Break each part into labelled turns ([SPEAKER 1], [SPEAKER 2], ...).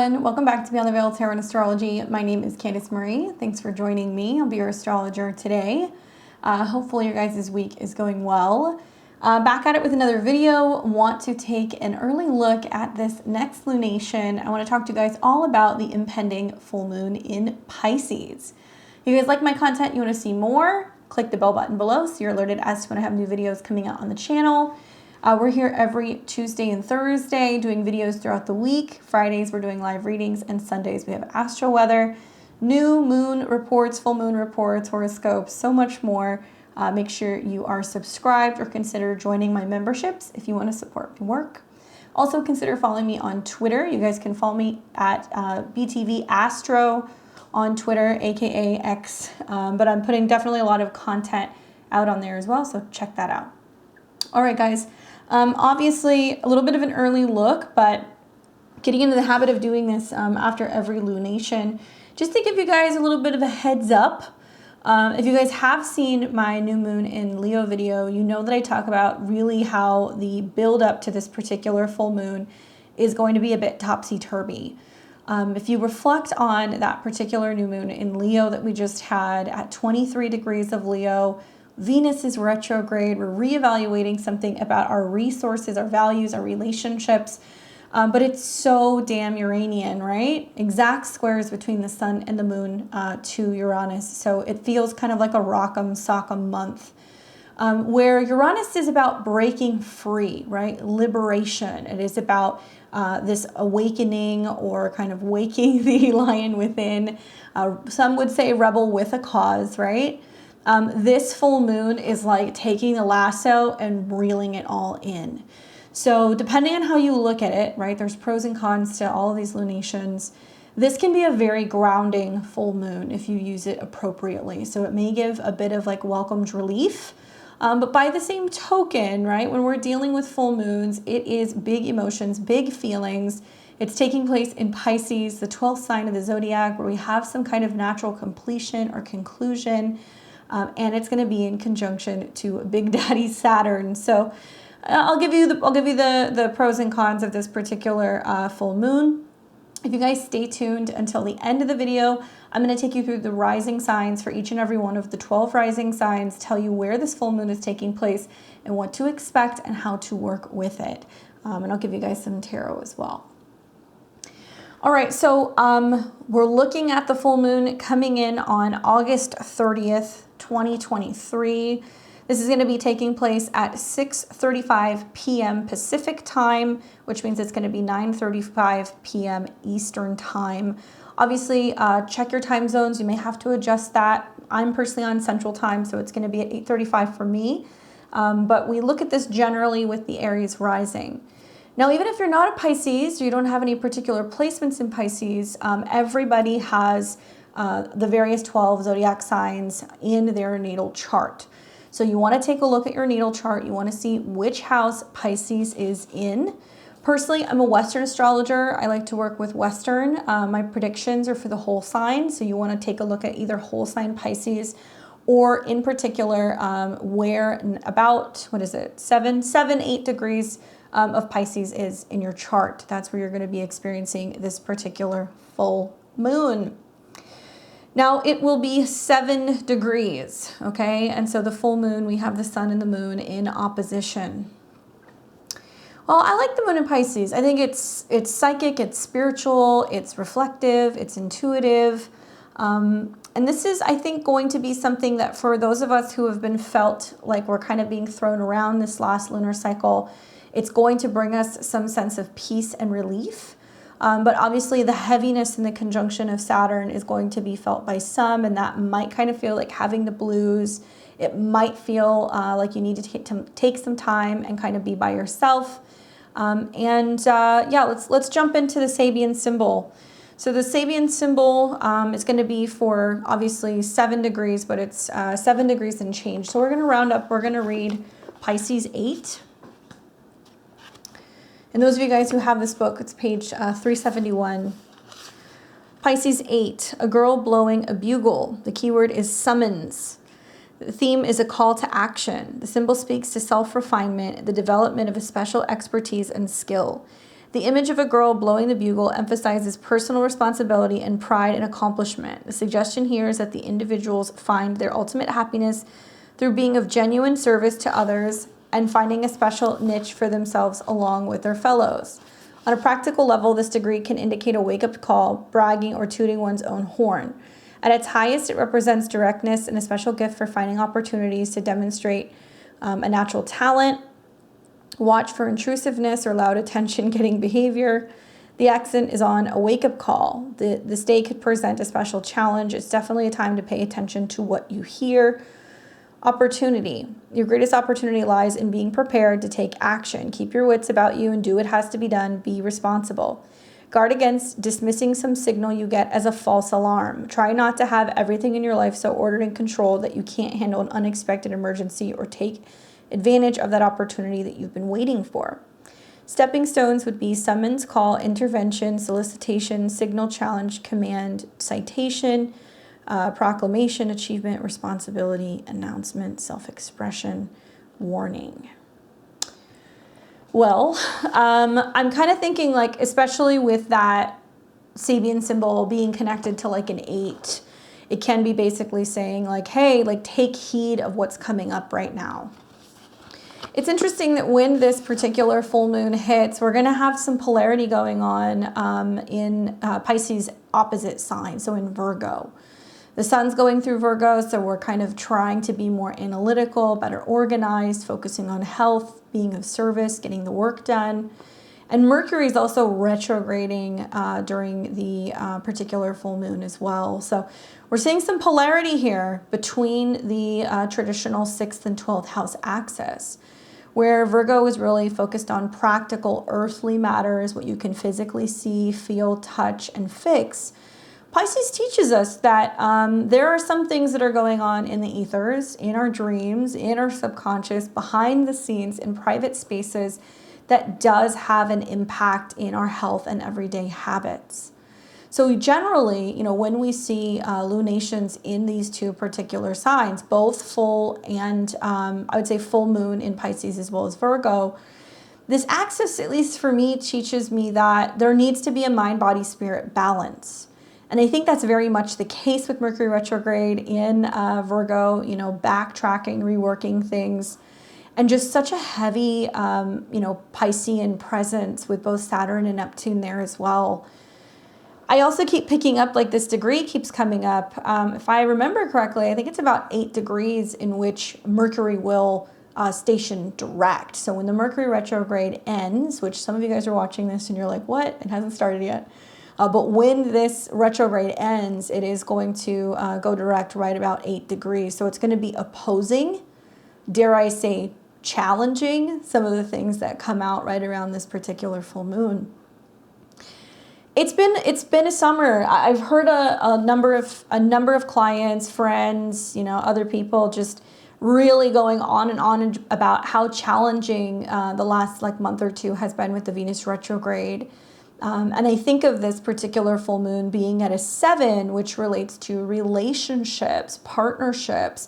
[SPEAKER 1] everyone. Welcome back to Beyond the Veil Tarot and Astrology. My name is Candice Marie. Thanks for joining me. I'll be your astrologer today. Hopefully your guys' week is going well. Back at it with another video. Want to take an early look at this next lunation. I want to talk to you guys all about the impending full moon in Pisces. If you guys like my content, you want to see more, click the bell button below so you're alerted as to when I have new videos coming out on the channel. We're here every Tuesday and Thursday doing videos throughout the week. Fridays we're doing live readings, and Sundays we have astro weather, new moon reports, full moon reports, horoscopes, so much more. Make sure you are subscribed or consider joining my memberships if you want to support my work. Also consider following me on Twitter. You guys can follow me at BTV Astro on Twitter, aka X. But I'm putting definitely a lot of content out on there as well, so check that out. All right, guys. Obviously, a little bit of an early look, but getting into the habit of doing this after every lunation, just to give you guys a little bit of a heads up. If you guys have seen my new moon in Leo video, you know that I talk about really how the build up to this particular full moon is going to be a bit topsy-turvy. If you reflect on that particular new moon in Leo that we just had at 23 degrees of Leo, Venus is retrograde. We're reevaluating something about our resources, our values, our relationships. But it's so damn Uranian, right? Exact squares between the sun and the moon to Uranus. So it feels kind of like a rock'em sock'em month. Where Uranus is about breaking free, right? Liberation. It is about this awakening or kind of waking the lion within. Some would say rebel with a cause, right? This full moon is like taking the lasso and reeling it all in. So depending on how you look at it, right, there's pros and cons to all of these lunations. This can be a very grounding full moon if you use it appropriately. So it may give a bit of like welcomed relief. But by the same token, right, when we're dealing with full moons, it is big emotions, big feelings. It's taking place in Pisces, the 12th sign of the zodiac, where we have some kind of natural completion or conclusion. And it's going to be in conjunction to Big Daddy Saturn. So I'll give you the pros and cons of this particular full moon. If you guys stay tuned until the end of the video, I'm going to take you through the rising signs for each and every one of the 12 rising signs, tell you where this full moon is taking place and what to expect and how to work with it. And I'll give you guys some tarot as well. All right, so we're looking at the full moon coming in on August 30th, 2023. This is going to be taking place at 6:35 p.m. Pacific time, which means it's going to be 9:35 p.m. Eastern time. Obviously, check your time zones. You may have to adjust that. I'm personally on Central time, so it's going to be at 8:35 for me. But we look at this generally with the Aries rising. Now, even if you're not a Pisces, or you don't have any particular placements in Pisces, everybody has the various 12 zodiac signs in their natal chart. So you want to take a look at your natal chart. You want to see which house Pisces is in. Personally, I'm a Western astrologer. I like to work with Western. My predictions are for the whole sign. So you want to take a look at either whole sign Pisces or in particular where about, what is it, 8 degrees of Pisces is in your chart. That's where you're going to be experiencing this particular full moon. Now, it will be 7 degrees, okay? And so the full moon, we have the sun and the moon in opposition. Well, I like the moon in Pisces. I think it's psychic, it's spiritual, it's reflective, it's intuitive. And this is, I think, going to be something that for those of us who have been felt like we're kind of being thrown around this last lunar cycle, it's going to bring us some sense of peace and relief. But obviously the heaviness and the conjunction of Saturn is going to be felt by some, and that might kind of feel like having the blues. It might feel like you need to take some time and kind of be by yourself. Yeah, let's jump into the Sabian symbol. So the Sabian symbol is going to be for obviously 7 degrees, but it's 7 degrees and change. So we're going to round up. We're going to read Pisces 8. And those of you guys who have this book, it's page 371. Pisces 8, a girl blowing a bugle. The keyword is summons. The theme is a call to action. The symbol speaks to self-refinement, the development of a special expertise and skill. The image of a girl blowing the bugle emphasizes personal responsibility and pride and accomplishment. The suggestion here is that the individuals find their ultimate happiness through being of genuine service to others and finding a special niche for themselves along with their fellows. On a practical level, this degree can indicate a wake-up call, bragging, or tooting one's own horn. At its highest, it represents directness and a special gift for finding opportunities to demonstrate a natural talent. Watch for intrusiveness or loud attention-getting behavior. The accent is on a wake-up call. This day could present a special challenge. It's definitely a time to pay attention to what you hear. Opportunity. Your greatest opportunity lies in being prepared to take action. Keep your wits about you and do what has to be done. Be responsible. Guard against dismissing some signal you get as a false alarm. Try not to have everything in your life so ordered and controlled that you can't handle an unexpected emergency or take advantage of that opportunity that you've been waiting for. Stepping stones would be summons, call, intervention, solicitation, signal, challenge, command, citation, proclamation, achievement, responsibility, announcement, self-expression, warning. Well, I'm kind of thinking, like, especially with that Sabian symbol being connected to like an 8, it can be basically saying like, hey, like, take heed of what's coming up right now. It's interesting that when this particular full moon hits, we're going to have some polarity going on in Pisces opposite sign, so in Virgo. The sun's going through Virgo, so we're kind of trying to be more analytical, better organized, focusing on health, being of service, getting the work done. And Mercury is also retrograding during the particular full moon as well. So we're seeing some polarity here between the traditional 6th and 12th house axis, where Virgo is really focused on practical earthly matters, what you can physically see, feel, touch, and fix. Pisces teaches us that there are some things that are going on in the ethers, in our dreams, in our subconscious, behind the scenes, in private spaces that does have an impact in our health and everyday habits. So generally, you know, when we see lunations in these two particular signs, both full and I would say full moon in Pisces as well as Virgo, this axis, at least for me, teaches me that there needs to be a mind, body, spirit balance. And I think that's very much the case with Mercury retrograde in Virgo, you know, backtracking, reworking things, and just such a heavy, you know, Piscean presence with both Saturn and Neptune there as well. I also keep picking up, like, this degree keeps coming up. If I remember correctly, I think it's about 8 degrees in which Mercury will station direct. So when the Mercury retrograde ends, which some of you guys are watching this and you're like, what? It hasn't started yet. But when this retrograde ends, it is going to go direct right about 8 degrees. So it's going to be opposing, dare I say, challenging some of the things that come out right around this particular full moon. It's been a summer. I've heard a number of clients, friends, you know, other people just really going on and on about how challenging the last like month or two has been with the Venus retrograde. And I think of this particular full moon being at a 7, which relates to relationships, partnerships,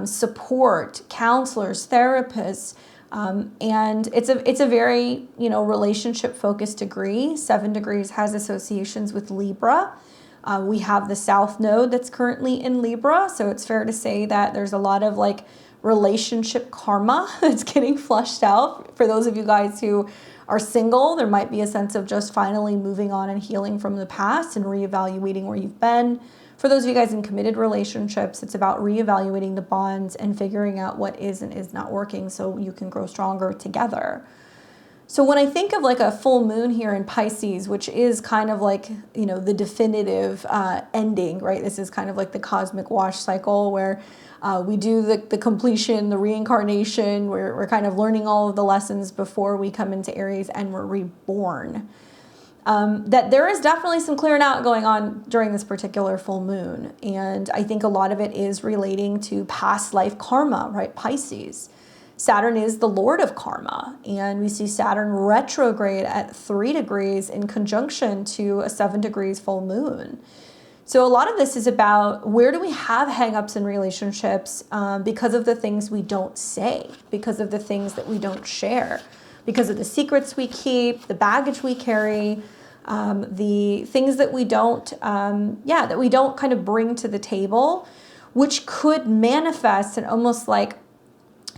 [SPEAKER 1] support, counselors, therapists. And it's a very, you know, relationship focused degree. 7 degrees has associations with Libra. We have the South Node that's currently in Libra. So it's fair to say that there's a lot of like relationship karma that's getting flushed out. For those of you guys who are single, there might be a sense of just finally moving on and healing from the past and reevaluating where you've been. For those of you guys in committed relationships, it's about reevaluating the bonds and figuring out what is and is not working so you can grow stronger together. So when I think of like a full moon here in Pisces, which is kind of like, you know, the definitive ending, right? This is kind of like the cosmic wash cycle where we do the completion, the reincarnation, we're kind of learning all of the lessons before we come into Aries and we're reborn. That there is definitely some clearing out going on during this particular full moon. And I think a lot of it is relating to past life karma, right? Pisces. Saturn is the Lord of karma. And we see Saturn retrograde at 3 degrees in conjunction to a 7 degrees full moon. So a lot of this is about where do we have hangups in relationships because of the things we don't say, because of the things that we don't share, because of the secrets we keep, the baggage we carry, the things that we don't, that we don't kind of bring to the table, which could manifest and almost like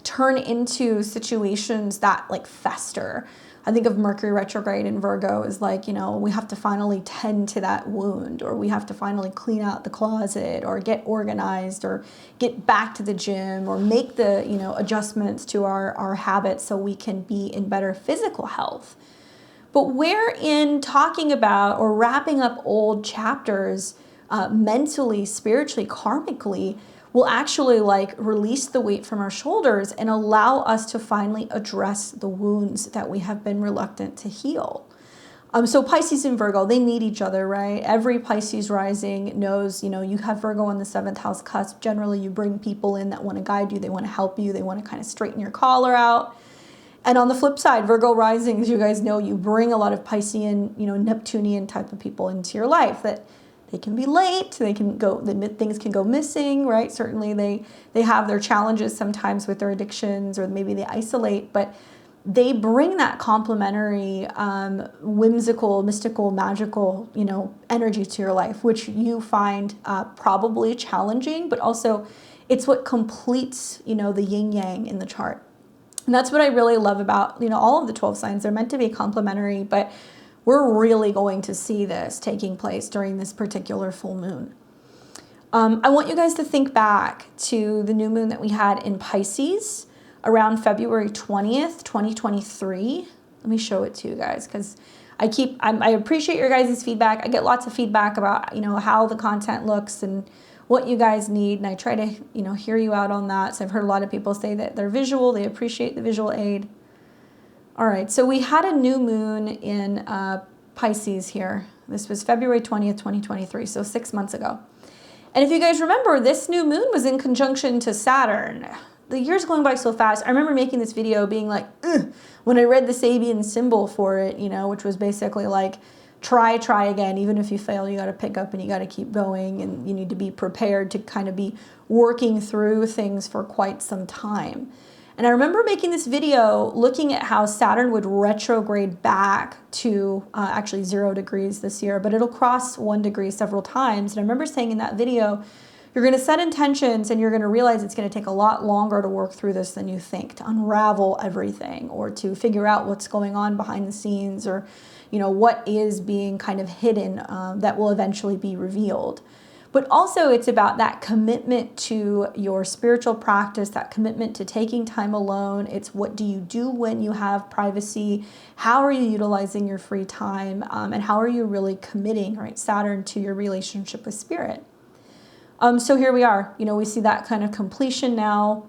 [SPEAKER 1] turn into situations that like fester. I think of Mercury retrograde in Virgo as like, you know, we have to finally tend to that wound, or we have to finally clean out the closet, or get organized, or get back to the gym, or make the, you know, adjustments to our habits so we can be in better physical health. But we're in talking about or wrapping up old chapters mentally, spiritually, karmically, will actually like release the weight from our shoulders and allow us to finally address the wounds that we have been reluctant to heal. So Pisces and Virgo, they need each other, right? Every Pisces rising knows, you know, you have Virgo on the 7th house cusp. Generally, you bring people in that want to guide you. They want to help you. They want to kind of straighten your collar out. And on the flip side, Virgo rising, as you guys know, you bring a lot of Piscean, you know, Neptunian type of people into your life that they can be late, they can go, things can go missing, right? Certainly they have their challenges sometimes with their addictions, or maybe they isolate, but they bring that complementary, whimsical, mystical, magical, you know, energy to your life, which you find probably challenging, but also it's what completes, you know, the yin yang in the chart. And that's what I really love about, you know, all of the 12 signs. They're meant to be complementary, but we're really going to see this taking place during this particular full moon. I want you guys to think back to the new moon that we had in Pisces around February 20th, 2023. Let me show it to you guys, because I appreciate your guys' feedback. I get lots of feedback about, you know, how the content looks and what you guys need, and I try to, you know, hear you out on that. So I've heard a lot of people say that they're visual, they appreciate the visual aid. All right, so we had a new moon in Pisces here. This was February 20th, 2023, so 6 months ago. And if you guys remember, this new moon was in conjunction to Saturn. The year's going by so fast. I remember making this video being like, ugh, when I read the Sabian symbol for it, you know, which was basically like, try again. Even if you fail, you got to pick up and you got to keep going, and you need to be prepared to kind of be working through things for quite some time. And I remember making this video looking at how Saturn would retrograde back to actually 0 degrees this year, but it'll cross 1 degree several times. And I remember saying in that video, you're going to set intentions and you're going to realize it's going to take a lot longer to work through this than you think, to unravel everything, or to figure out what's going on behind the scenes, or, you know, what is being kind of hidden that will eventually be revealed. But also it's about that commitment to your spiritual practice, that commitment to taking time alone. It's what do you do when you have privacy? How are you utilizing your free time? And how are you really committing, right, Saturn, to your relationship with spirit? So here we are. You know, we see that kind of completion now.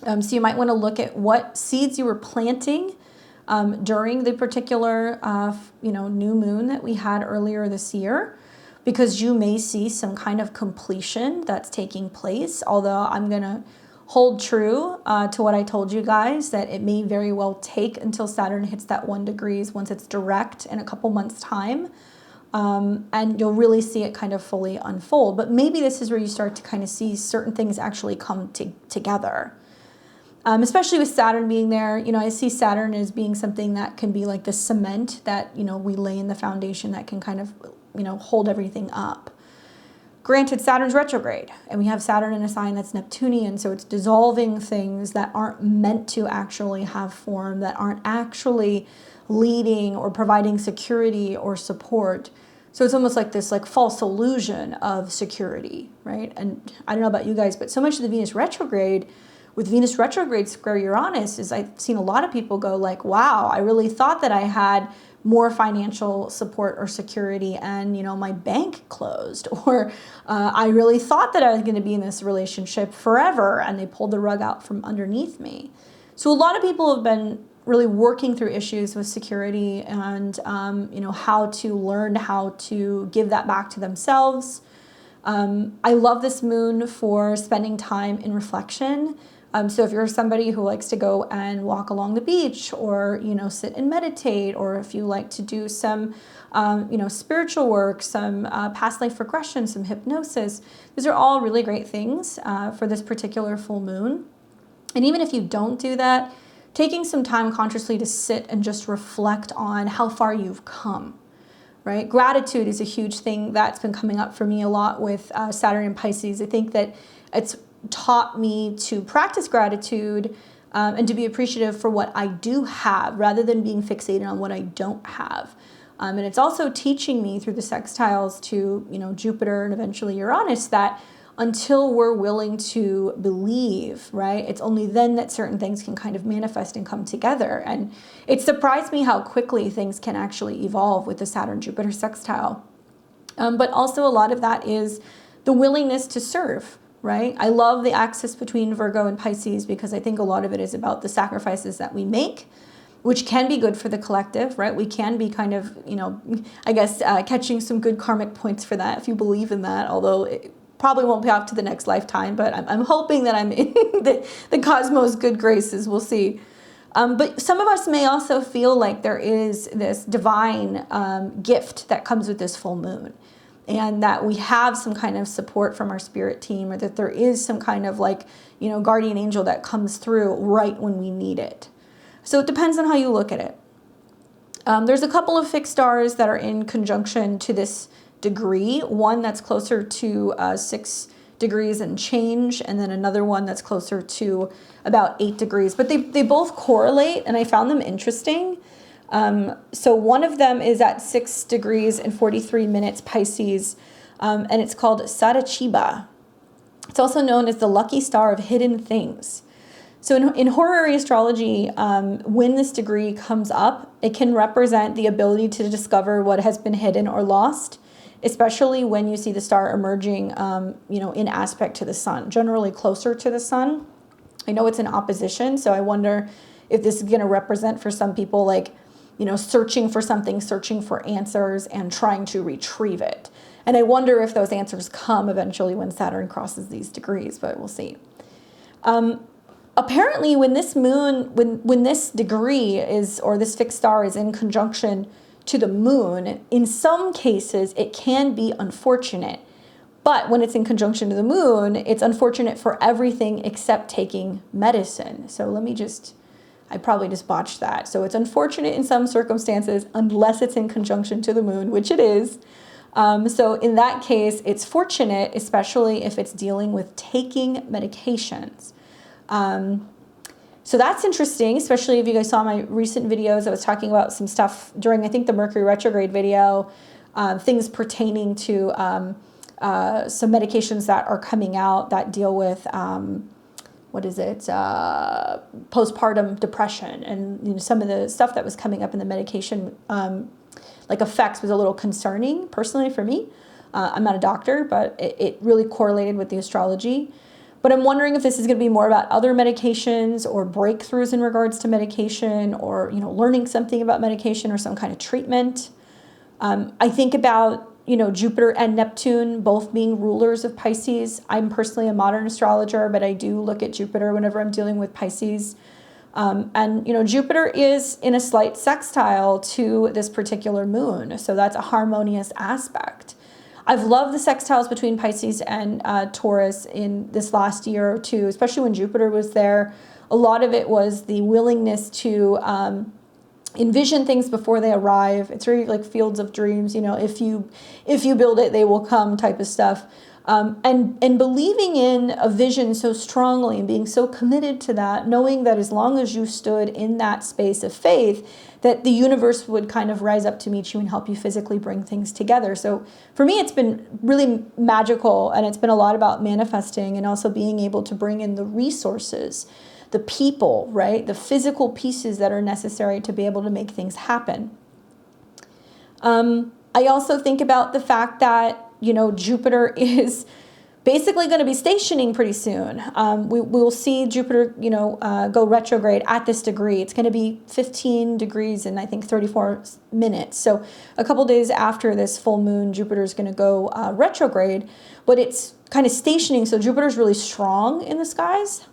[SPEAKER 1] So you might want to look at what seeds you were planting during the particular, you know, new moon that we had earlier this year, because you may see some kind of completion that's taking place. Although I'm going to hold true to what I told you guys, that it may very well take until Saturn hits that 1 degrees once it's direct in a couple months' time. And you'll really see it kind of fully unfold. But maybe this is where you start to kind of see certain things actually come together. Especially with Saturn being there. You know, I see Saturn as being something that can be like the cement that, you know, we lay in the foundation that can kind of, you know, hold everything up. Granted, Saturn's retrograde, and we have Saturn in a sign that's Neptunian, so it's dissolving things that aren't meant to actually have form, that aren't actually leading or providing security or support. So it's almost like this like false illusion of security, right? And I don't know about you guys, but so much of the Venus retrograde, with Venus retrograde square Uranus, is I've seen a lot of people go like, wow, I really thought that I had more financial support or security, and, you know, my bank closed, or I really thought that I was going to be in this relationship forever, and they pulled the rug out from underneath me. So a lot of people have been really working through issues with security and, you know, how to learn how to give that back to themselves. I love this moon for spending time in reflection. So if you're somebody who likes to go and walk along the beach, or, you know, sit and meditate, or if you like to do some, you know, spiritual work, some past life regression, some hypnosis, these are all really great things for this particular full moon. And even if you don't do that, taking some time consciously to sit and just reflect on how far you've come, right? Gratitude is a huge thing that's been coming up for me a lot with Saturn and Pisces. I think that it's taught me to practice gratitude and to be appreciative for what I do have rather than being fixated on what I don't have. And it's also teaching me through the sextiles to, Jupiter and eventually Uranus that until we're willing to believe, right, it's only then that certain things can kind of manifest and come together. And it surprised me how quickly things can actually evolve with the Saturn-Jupiter sextile. But also a lot of that is the willingness to serve, right? I love the axis between Virgo and Pisces because I think a lot of it is about the sacrifices that we make, which can be good for the collective, right? We can be kind of, catching some good karmic points for that if you believe in that, although it probably won't pay off to the next lifetime, but I'm hoping that I'm in the cosmos' good graces. We'll see. But some of us may also feel like there is this divine gift that comes with this full moon, and that we have some kind of support from our spirit team, or that there is some kind of guardian angel that comes through right when we need it. So it depends on how you look at it. There's a couple of fixed stars that are in conjunction to this degree, one that's closer to 6 degrees and change, and then another one that's closer to about 8 degrees. But they both correlate, and I found them interesting. So one of them is at 6 degrees and 43 minutes Pisces, and it's called Sadachiba. It's also known as the lucky star of hidden things. So in horary astrology, when this degree comes up, it can represent the ability to discover what has been hidden or lost, especially when you see the star emerging, in aspect to the sun, generally closer to the sun. I know it's in opposition, so I wonder if this is going to represent for some people searching for something, searching for answers, and trying to retrieve it. And I wonder if those answers come eventually when Saturn crosses these degrees, but we'll see. Apparently, when this moon, when this degree is, or this fixed star is in conjunction to the moon, in some cases, it can be unfortunate. But when it's in conjunction to the moon, it's unfortunate for everything except taking medicine. So I probably just botched that. So it's unfortunate in some circumstances, unless it's in conjunction to the moon, which it is. So in that case, it's fortunate, especially if it's dealing with taking medications. So that's interesting, especially if you guys saw my recent videos. I was talking about some stuff during, I think, the Mercury retrograde video, things pertaining to some medications that are coming out that deal with, postpartum depression. And some of the stuff that was coming up in the medication effects was a little concerning personally for me. I'm not a doctor, but it really correlated with the astrology. But I'm wondering if this is going to be more about other medications or breakthroughs in regards to medication, or learning something about medication or some kind of treatment. I think about Jupiter and Neptune both being rulers of Pisces. I'm personally a modern astrologer, but I do look at Jupiter whenever I'm dealing with Pisces. And Jupiter is in a slight sextile to this particular moon, so that's a harmonious aspect. I've loved the sextiles between Pisces and Taurus in this last year or two, especially when Jupiter was there. A lot of it was the willingness to envision things before they arrive. It's really like fields of dreams. If you build it, they will come type of stuff. And believing in a vision so strongly and being so committed to that, knowing that as long as you stood in that space of faith, that the universe would kind of rise up to meet you and help you physically bring things together. So for me, it's been really magical, and it's been a lot about manifesting and also being able to bring in the resources, the people, right? The physical pieces that are necessary to be able to make things happen. I also think about the fact that Jupiter is basically going to be stationing pretty soon. We will see Jupiter, go retrograde at this degree. It's going to be 15 degrees in, I think, 34 minutes. So a couple days after this full moon, Jupiter is going to go retrograde, but it's kind of stationing. So Jupiter's really strong in the skies.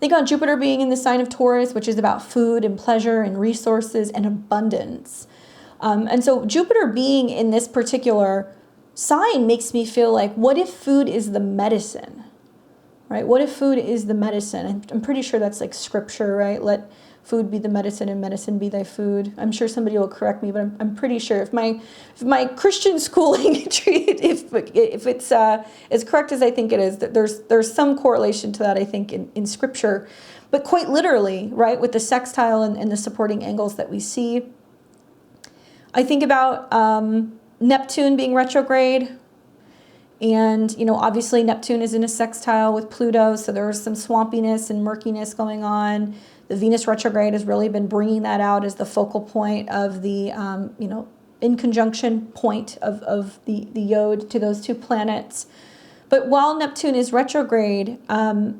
[SPEAKER 1] Think on Jupiter being in the sign of Taurus, which is about food and pleasure and resources and abundance. And so Jupiter being in this particular sign makes me feel like, what if food is the medicine, right? What if food is the medicine? I'm pretty sure that's like scripture, right? Let food be the medicine and medicine be thy food. I'm sure somebody will correct me, but I'm pretty sure if my Christian schooling, if it's as correct as I think it is, that there's some correlation to that, I think, in scripture, but quite literally, right, with the sextile and the supporting angles that we see. I think about Neptune being retrograde, and obviously Neptune is in a sextile with Pluto, so there's some swampiness and murkiness going on. The Venus retrograde has really been bringing that out as the focal point of the, in conjunction point of the yod to those two planets. But while Neptune is retrograde,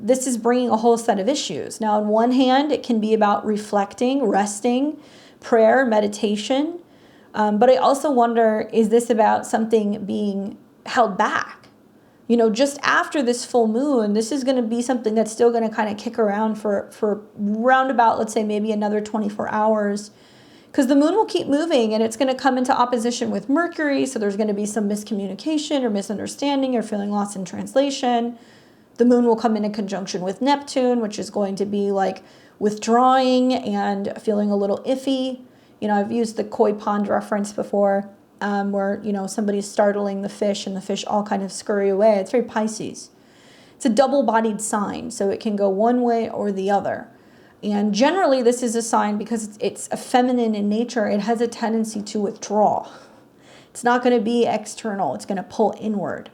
[SPEAKER 1] this is bringing a whole set of issues. Now, on one hand, it can be about reflecting, resting, prayer, meditation. But I also wonder, is this about something being held back? Just after this full moon, this is going to be something that's still going to kind of kick around for roundabout, let's say, maybe another 24 hours. Because the moon will keep moving and it's going to come into opposition with Mercury. So there's going to be some miscommunication or misunderstanding or feeling lost in translation. The moon will come into conjunction with Neptune, which is going to be like withdrawing and feeling a little iffy. I've used the koi pond reference before. Where, somebody's startling the fish and the fish all kind of scurry away. It's very Pisces. It's a double-bodied sign, so it can go one way or the other. And generally, this is a sign because it's a feminine in nature. It has a tendency to withdraw. It's not going to be external. It's going to pull inward.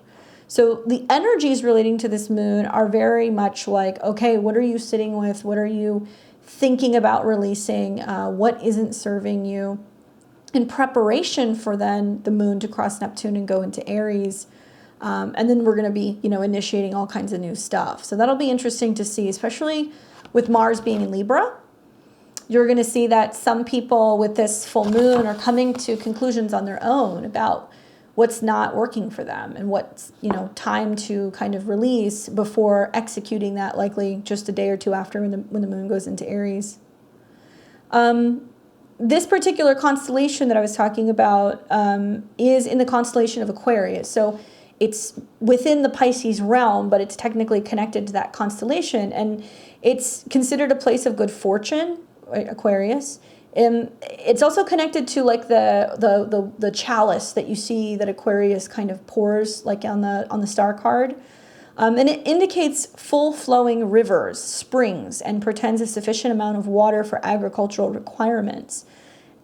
[SPEAKER 1] So the energies relating to this moon are very much like, okay, what are you sitting with? What are you thinking about releasing? What isn't serving you? In preparation for then the moon to cross Neptune and go into Aries. And then we're going to be, initiating all kinds of new stuff. So that'll be interesting to see, especially with Mars being in Libra. You're going to see that some people with this full moon are coming to conclusions on their own about what's not working for them and what's, time to kind of release before executing that, likely just a day or two after when the moon goes into Aries. This particular constellation that I was talking about is in the constellation of Aquarius. So it's within the Pisces realm, but it's technically connected to that constellation. And it's considered a place of good fortune, right, Aquarius. It's also connected to like the chalice that you see that Aquarius kind of pours like on the star card. And it indicates full flowing rivers, springs, and portends a sufficient amount of water for agricultural requirements.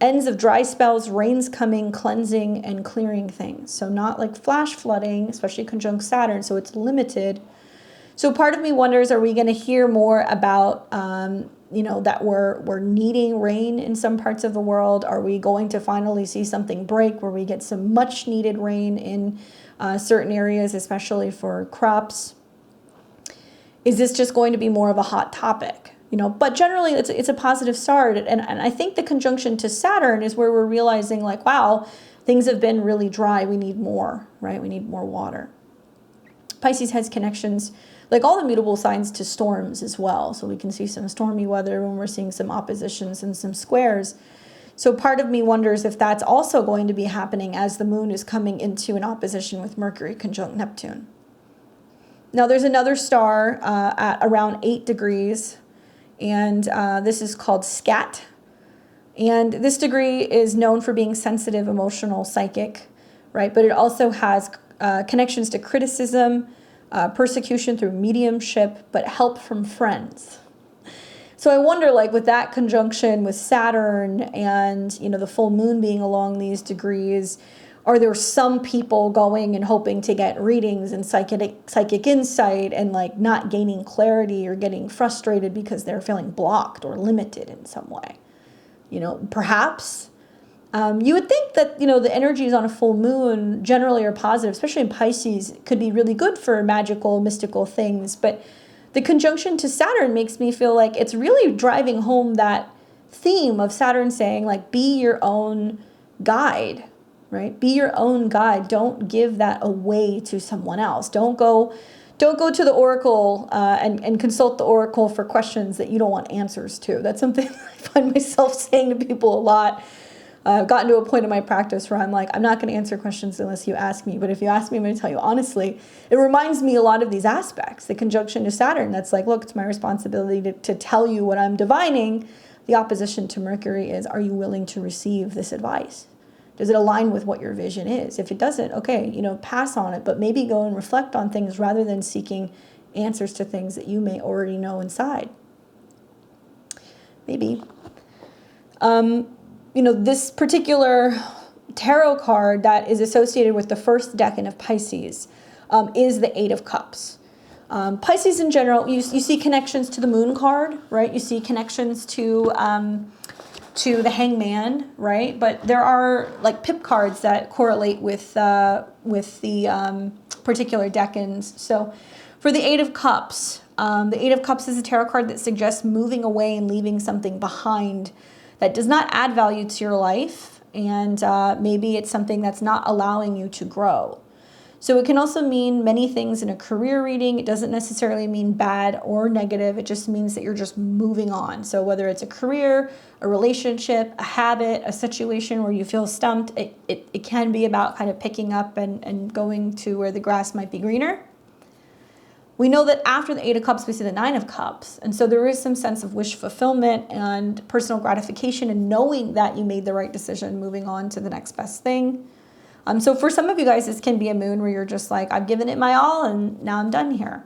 [SPEAKER 1] Ends of dry spells, rains coming, cleansing, and clearing things. So not like flash flooding, especially conjunct Saturn, so it's limited. So part of me wonders, are we going to hear more about, that we're needing rain in some parts of the world? Are we going to finally see something break where we get some much needed rain in certain areas, especially for crops? Is this just going to be more of a hot topic? But generally it's a positive start. And I think the conjunction to Saturn is where we're realizing like, wow, things have been really dry. We need more, right? We need more water. Pisces has connections, like all the mutable signs, to storms as well. So we can see some stormy weather when we're seeing some oppositions and some squares. So part of me wonders if that's also going to be happening as the moon is coming into an opposition with Mercury conjunct Neptune. Now there's another star at around 8 degrees. And this is called Scat. And this degree is known for being sensitive, emotional, psychic, right? But it also has connections to criticism, persecution through mediumship, but help from friends. So I wonder, like with that conjunction with Saturn and, the full moon being along these degrees, are there some people going and hoping to get readings and psychic insight and like not gaining clarity or getting frustrated because they're feeling blocked or limited in some way? Perhaps. You would think that, the energies on a full moon generally are positive, especially in Pisces. It could be really good for magical, mystical things. But the conjunction to Saturn makes me feel like it's really driving home that theme of Saturn saying, like, be your own guide. Right? Be your own guide. Don't give that away to someone else. Don't go to the oracle and consult the oracle for questions that you don't want answers to. That's something I find myself saying to people a lot. I've gotten to a point in my practice where I'm like, I'm not going to answer questions unless you ask me. But if you ask me, I'm going to tell you honestly. It reminds me a lot of these aspects. The conjunction to Saturn, that's like, look, it's my responsibility to tell you what I'm divining. The opposition to Mercury is, are you willing to receive this advice? Does it align with what your vision is? If it doesn't, okay, you know, pass on it, but maybe go and reflect on things rather than seeking answers to things that you may already know inside. Maybe. You know, this particular tarot card that is associated with the first decan of Pisces is the Eight of Cups. Pisces in general, you see connections to the Moon card, right? You see connections to the Hangman, right? But there are like pip cards that correlate with the particular decans. So for the Eight of Cups is a tarot card that suggests moving away and leaving something behind that does not add value to your life, and maybe it's something that's not allowing you to grow. So it can also mean many things in a career reading. It doesn't necessarily mean bad or negative. It just means that you're just moving on. So whether it's a career, a relationship, a habit, a situation where you feel stumped, it can be about kind of picking up and going to where the grass might be greener. We know that after the Eight of Cups, we see the Nine of Cups. And so there is some sense of wish fulfillment and personal gratification and knowing that you made the right decision, moving on to the next best thing. So for some of you guys, this can be a moon where you're just like, I've given it my all and now I'm done here.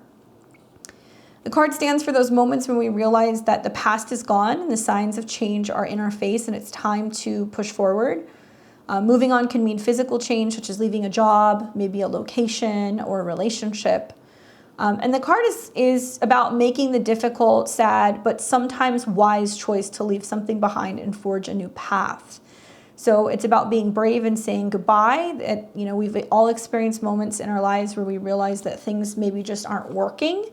[SPEAKER 1] The card stands for those moments when we realize that the past is gone and the signs of change are in our face and it's time to push forward. Moving on can mean physical change, such as leaving a job, maybe a location or a relationship. And the card is about making the difficult, sad, but sometimes wise choice to leave something behind and forge a new path. So it's about being brave and saying goodbye. You know, we've all experienced moments in our lives where we realize that things maybe just aren't working.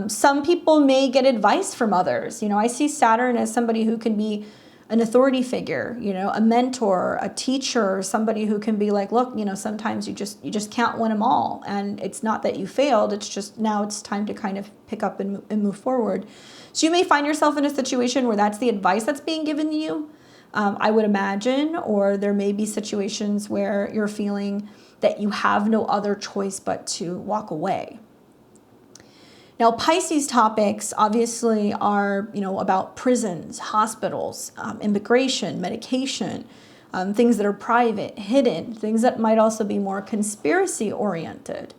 [SPEAKER 1] Some people may get advice from others. You know, I see Saturn as somebody who can be an authority figure, you know, a mentor, a teacher, somebody who can be like, look, you know, sometimes you just can't win them all. And it's not that you failed. It's just now it's time to kind of pick up and move forward. So you may find yourself in a situation where that's the advice that's being given to you. I would imagine, or there may be situations where you're feeling that you have no other choice but to walk away. Now, Pisces topics obviously are, you know, about prisons, hospitals, immigration, medication, things that are private, hidden, things that might also be more conspiracy oriented.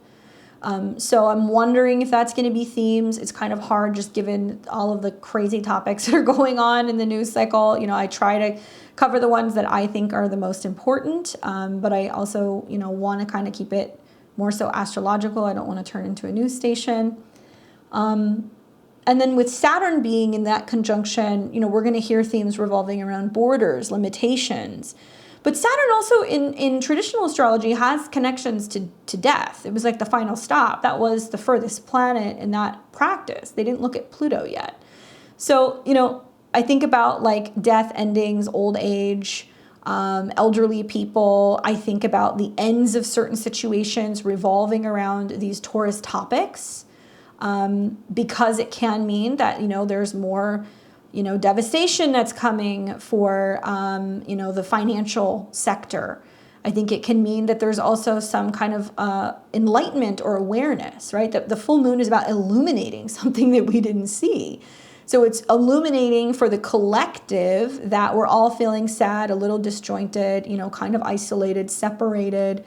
[SPEAKER 1] So I'm wondering if that's going to be themes. It's kind of hard just given all of the crazy topics that are going on in the news cycle. You know, I try to cover the ones that I think are the most important, but I also, you know, want to kind of keep it more so astrological. I don't want to turn into a news station. And then with Saturn being in that conjunction, you know, we're going to hear themes revolving around borders, limitations. But Saturn also in traditional astrology has connections to death. It was like the final stop. That was the furthest planet in that practice. They didn't look at Pluto yet. So, you know, I think about like death endings, old age, elderly people. I think about the ends of certain situations revolving around these Taurus topics, because it can mean that, you know, there's more, you know, devastation that's coming for, you know, the financial sector. I think it can mean that there's also some kind of enlightenment or awareness, right? That the full moon is about illuminating something that we didn't see. So it's illuminating for the collective that we're all feeling sad, a little disjointed, you know, kind of isolated, separated,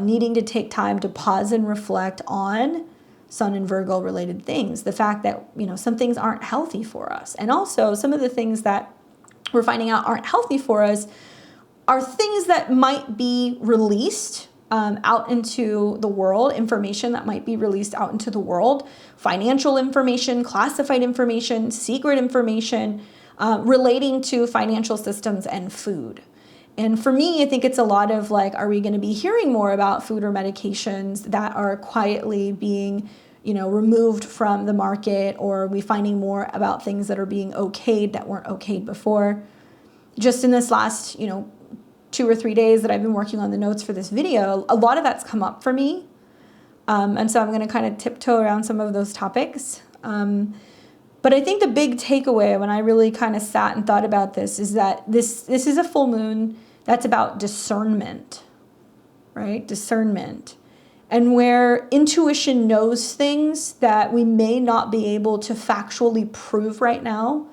[SPEAKER 1] needing to take time to pause and reflect on Sun and Virgo related things. The fact that, you know, some things aren't healthy for us. And also some of the things that we're finding out aren't healthy for us are things that might be released out into the world, information that might be released out into the world, financial information, classified information, secret information relating to financial systems and food. And for me, I think it's a lot of like, are we going to be hearing more about food or medications that are quietly being, you know, removed from the market, or are we finding more about things that are being okayed that weren't okayed before? Just in this last, you know, 2 or 3 days that I've been working on the notes for this video, a lot of that's come up for me. And so I'm going to kind of tiptoe around some of those topics. But I think the big takeaway when I really kind of sat and thought about this is that this is a full moon. That's about discernment, right? Discernment. And where intuition knows things that we may not be able to factually prove right now.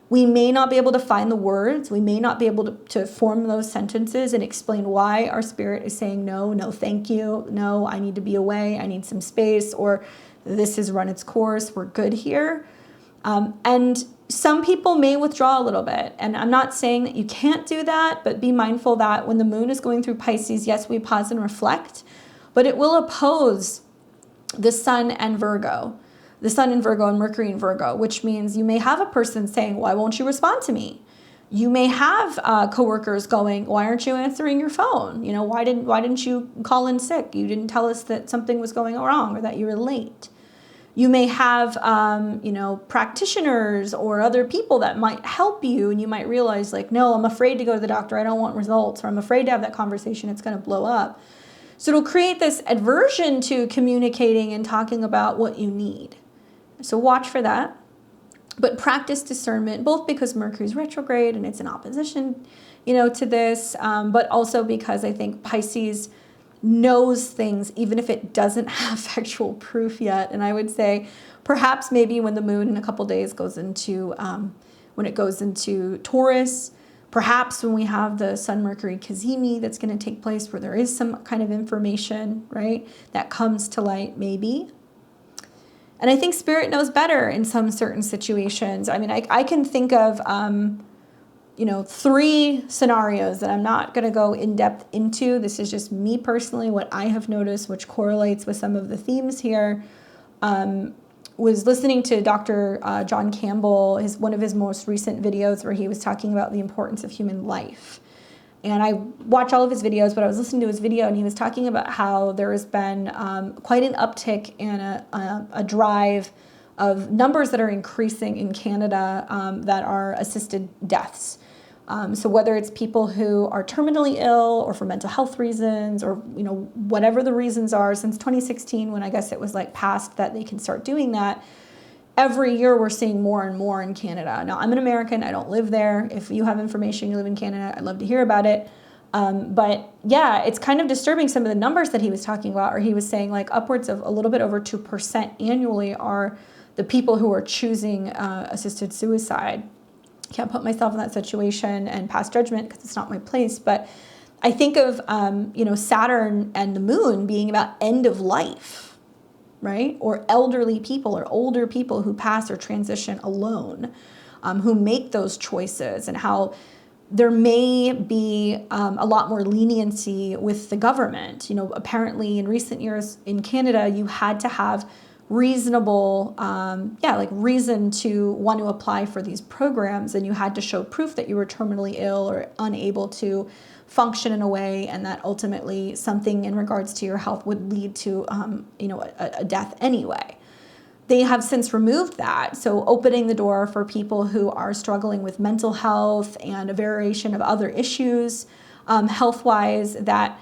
[SPEAKER 1] We may not be able to find the words. We may not be able to form those sentences and explain why our spirit is saying no, no, thank you. No, I need to be away. I need some space, or this has run its course. We're good here. And some people may withdraw a little bit. And I'm not saying that you can't do that, but be mindful that when the moon is going through Pisces, yes, we pause and reflect, but it will oppose the sun and Virgo. The sun in Virgo and Mercury in Virgo, which means you may have a person saying, why won't you respond to me? You may have coworkers going, why aren't you answering your phone? You know, why didn't you call in sick? You didn't tell us that something was going wrong or that you were late. You may have, practitioners or other people that might help you, and you might realize like, no, I'm afraid to go to the doctor. I don't want results, or I'm afraid to have that conversation. It's going to blow up. So it'll create this aversion to communicating and talking about what you need. So watch for that, but practice discernment, both because Mercury's retrograde and it's in opposition, to this, but also because I think Pisces knows things even if it doesn't have actual proof yet. And I would say perhaps maybe when the moon in a couple days goes into, when it goes into Taurus, perhaps when we have the Sun-Mercury Cazimi that's going to take place where there is some kind of information, right, that comes to light maybe. And I think Spirit knows better in some certain situations. I mean, I can think of, 3 scenarios that I'm not going to go in depth into. This is just me personally, what I have noticed, which correlates with some of the themes here. Was listening to Dr. John Campbell, one of his most recent videos where he was talking about the importance of human life. And I watch all of his videos, but I was listening to his video and he was talking about how there has been quite an uptick and a drive of numbers that are increasing in Canada that are assisted deaths. So whether it's people who are terminally ill or for mental health reasons or, whatever the reasons are, since 2016, when I guess it was like passed that they can start doing that, every year we're seeing more and more in Canada. Now, I'm an American. I don't live there. If you have information, you live in Canada, I'd love to hear about it. But yeah, it's kind of disturbing some of the numbers that he was talking about, or he was saying like upwards of a little bit over 2% annually are the people who are choosing assisted suicide. Can't put myself in that situation and pass judgment because it's not my place. But I think of, Saturn and the moon being about end of life. Right? Or elderly people or older people who pass or transition alone, who make those choices, and how there may be a lot more leniency with the government. Apparently in recent years in Canada, you had to have reasonable, reason to want to apply for these programs, and you had to show proof that you were terminally ill or unable to function in a way, and that ultimately something in regards to your health would lead to, a death anyway. They have since removed that, so opening the door for people who are struggling with mental health and a variation of other issues, health-wise, that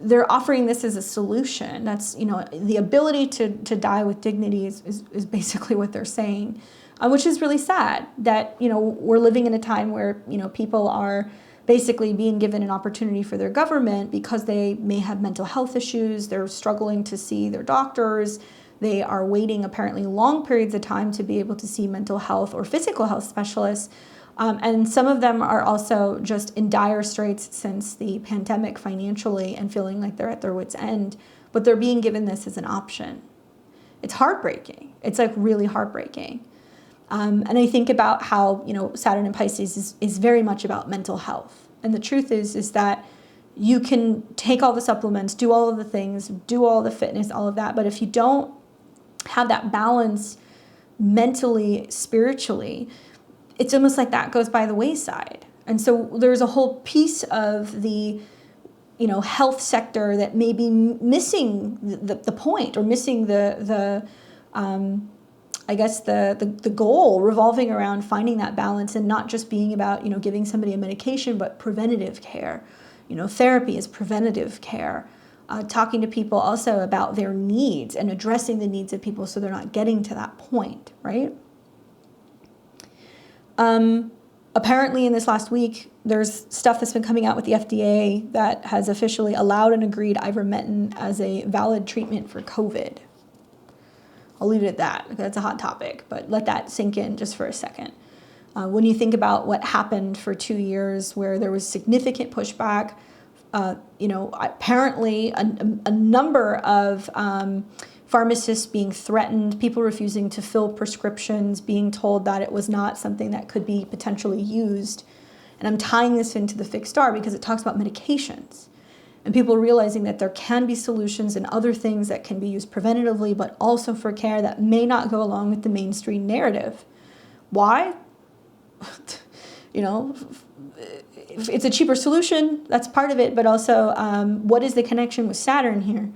[SPEAKER 1] they're offering this as a solution. That's, the ability to die with dignity is basically what they're saying, which is really sad that, we're living in a time where, people are basically being given an opportunity for their government because they may have mental health issues. They're struggling to see their doctors. They are waiting apparently long periods of time to be able to see mental health or physical health specialists. And some of them are also just in dire straits since the pandemic financially and feeling like they're at their wits' end, but they're being given this as an option. It's heartbreaking. It's like really heartbreaking. And I think about how, Saturn in Pisces is very much about mental health. And the truth is that you can take all the supplements, do all of the things, do all the fitness, all of that. But if you don't have that balance mentally, spiritually, it's almost like that goes by the wayside. And so there's a whole piece of the, health sector that may be missing the point, or missing the goal, revolving around finding that balance and not just being about, giving somebody a medication, but preventative care. Therapy is preventative care. Talking to people also about their needs and addressing the needs of people so they're not getting to that point, right? Apparently in this last week, there's stuff that's been coming out with the FDA that has officially allowed and agreed ivermectin as a valid treatment for COVID. I'll leave it at that. That's a hot topic, but let that sink in just for a second. When you think about what happened for 2 years where there was significant pushback, apparently a number of pharmacists being threatened, people refusing to fill prescriptions, being told that it was not something that could be potentially used. And I'm tying this into the fixed star because it talks about medications and people realizing that there can be solutions and other things that can be used preventatively, but also for care that may not go along with the mainstream narrative. Why? It's a cheaper solution, that's part of it, but also what is the connection with Saturn here,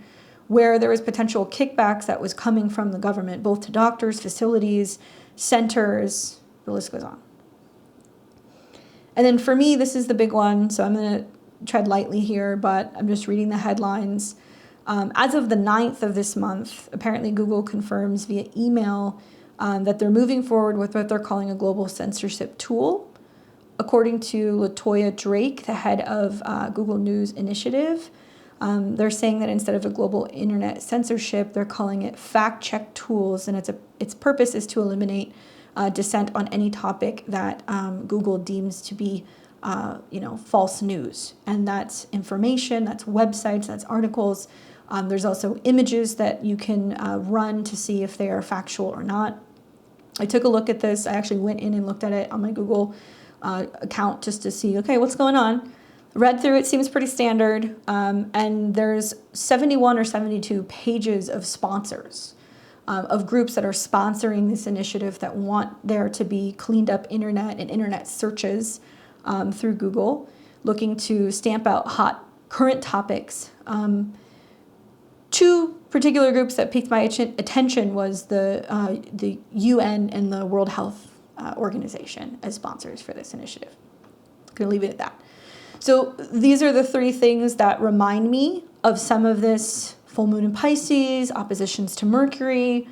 [SPEAKER 1] where there was potential kickbacks that was coming from the government, both to doctors, facilities, centers, the list goes on. And then for me, this is the big one, so I'm going to tread lightly here, but I'm just reading the headlines. As of the 9th of this month, apparently Google confirms via email that they're moving forward with what they're calling a global censorship tool. According to LaToya Drake, the head of Google News Initiative, they're saying that instead of a global internet censorship, they're calling it fact-check tools, and its purpose is to eliminate dissent on any topic that Google deems to be false news. And that's information, that's websites, that's articles. There's also images that you can run to see if they are factual or not. I took a look at this. I actually went in and looked at it on my Google account just to see, okay, what's going on? Read through it, seems pretty standard. And there's 71 or 72 pages of sponsors, of groups that are sponsoring this initiative that want there to be cleaned up internet and internet searches through Google, looking to stamp out hot current topics. Two particular groups that piqued my attention was the UN and the World Health Organization as sponsors for this initiative. I'm going to leave it at that. So these are the three things that remind me of some of this full moon in Pisces, oppositions to Mercury.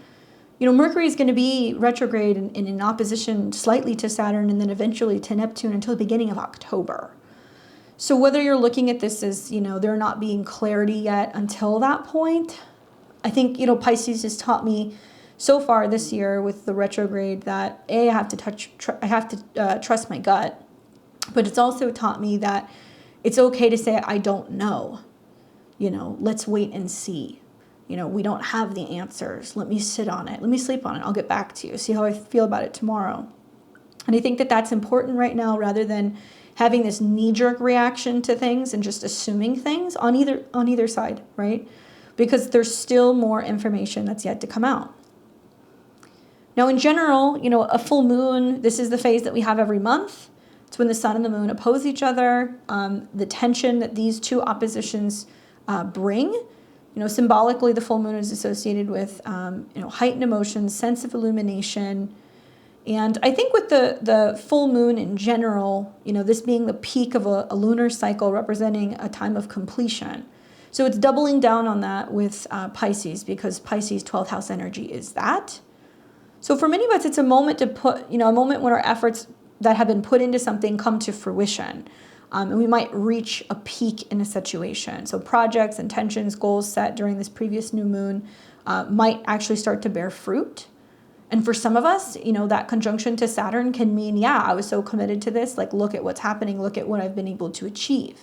[SPEAKER 1] Mercury is going to be retrograde and in opposition slightly to Saturn and then eventually to Neptune until the beginning of October. So whether you're looking at this as, there not being clarity yet until that point, I think, Pisces has taught me so far this year with the retrograde that I have to trust my gut, but it's also taught me that it's okay to say, I don't know, let's wait and see. We don't have the answers. Let me sit on it. Let me sleep on it. I'll get back to you. See how I feel about it tomorrow. And I think that that's important right now rather than having this knee-jerk reaction to things and just assuming things on either side, right? Because there's still more information that's yet to come out. Now, in general, a full moon, this is the phase that we have every month. It's when the sun and the moon oppose each other. The tension that these two oppositions bring. Symbolically, the full moon is associated with, heightened emotions, sense of illumination. And I think with the full moon in general, this being the peak of a lunar cycle representing a time of completion. So it's doubling down on that with Pisces because Pisces 12th house energy is that. So for many of us, it's a moment to put, a moment when our efforts that have been put into something come to fruition. And we might reach a peak in a situation. So projects, intentions, goals set during this previous new moon might actually start to bear fruit. And for some of us, that conjunction to Saturn can mean, I was so committed to this, look at what's happening, look at what I've been able to achieve.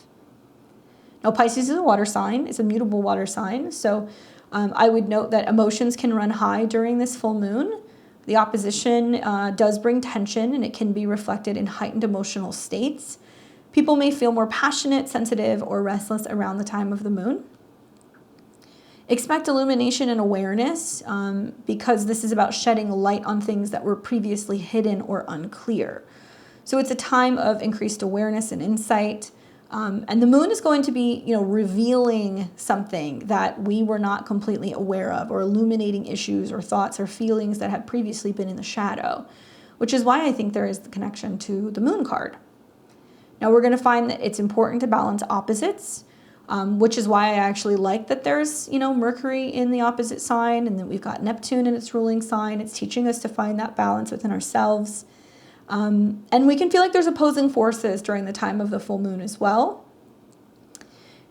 [SPEAKER 1] Now, Pisces is a water sign. It's a mutable water sign. So I would note that emotions can run high during this full moon. The opposition does bring tension, and it can be reflected in heightened emotional states. People may feel more passionate, sensitive, or restless around the time of the moon. Expect illumination and awareness because this is about shedding light on things that were previously hidden or unclear. So it's a time of increased awareness and insight. And the moon is going to be, revealing something that we were not completely aware of or illuminating issues or thoughts or feelings that had previously been in the shadow, which is why I think there is the connection to the moon card. Now, we're going to find that it's important to balance opposites, which is why I actually like that there's, Mercury in the opposite sign and then we've got Neptune in its ruling sign. It's teaching us to find that balance within ourselves. And we can feel like there's opposing forces during the time of the full moon as well.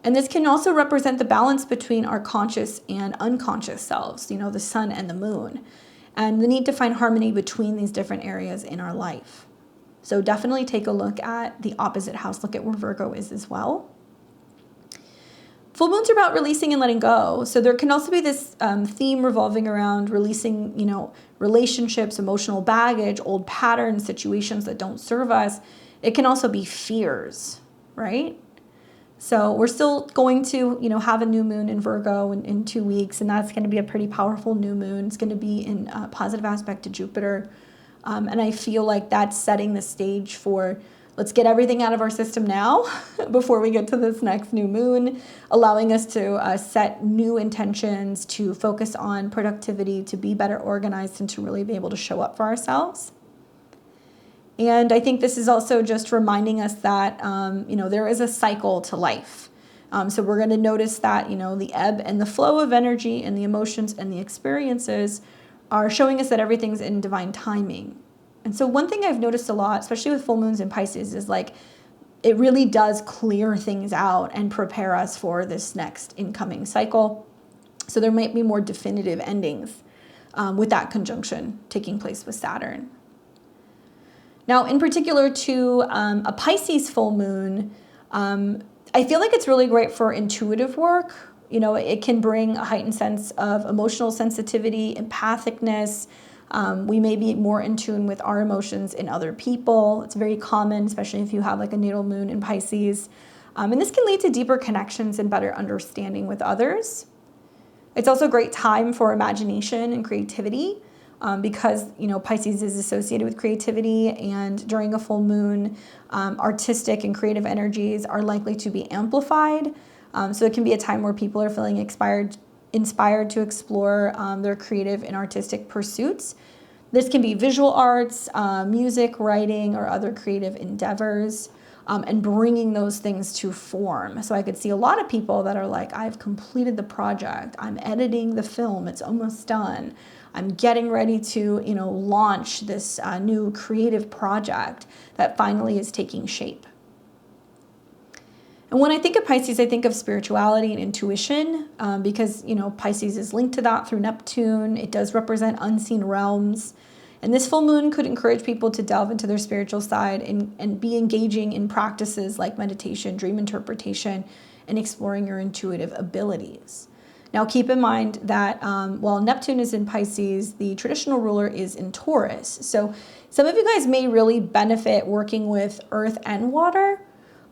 [SPEAKER 1] And this can also represent the balance between our conscious and unconscious selves, you know, the sun and the moon, and the need to find harmony between these different areas in our life. So definitely take a look at the opposite house. Look at where Virgo is as well. Full moons are about releasing and letting go. So there can also be this theme revolving around releasing, you know, relationships, emotional baggage, old patterns, situations that don't serve us. It can also be fears, right? So we're still going to, you know, have a new moon in Virgo in 2 weeks, and that's going to be a pretty powerful new moon. It's going to be in a positive aspect to Jupiter. And I feel like that's setting the stage for, let's get everything out of our system now before we get to this next new moon, allowing us to set new intentions, to focus on productivity, to be better organized, and to really be able to show up for ourselves. And I think this is also just reminding us that, you know, there is a cycle to life. So we're going to notice that, you know, the ebb and the flow of energy and the emotions and the experiences are showing us that everything's in divine timing. And so one thing I've noticed a lot, especially with full moons in Pisces, is like it really does clear things out and prepare us for this next incoming cycle. So there might be more definitive endings with that conjunction taking place with Saturn. Now, in particular to a Pisces full moon, I feel like it's really great for intuitive work. You know, it can bring a heightened sense of emotional sensitivity, empathicness. We may be more in tune with our emotions in other people. It's very common, especially if you have like a natal moon in Pisces. And this can lead to deeper connections and better understanding with others. It's also a great time for imagination and creativity. Because, you know, Pisces is associated with creativity, and during a full moon, artistic and creative energies are likely to be amplified. So it can be a time where people are feeling inspired to explore their creative and artistic pursuits. This can be visual arts, music, writing, or other creative endeavors, and bringing those things to form. So I could see a lot of people that are like, I've completed the project, I'm editing the film, it's almost done. I'm getting ready to, you know, launch this new creative project that finally is taking shape. And when I think of Pisces, I think of spirituality and intuition because, you know, Pisces is linked to that through Neptune. It does represent unseen realms. And this full moon could encourage people to delve into their spiritual side and be engaging in practices like meditation, dream interpretation, and exploring your intuitive abilities. Now, keep in mind that while Neptune is in Pisces, the traditional ruler is in Taurus. So some of you guys may really benefit working with earth and water,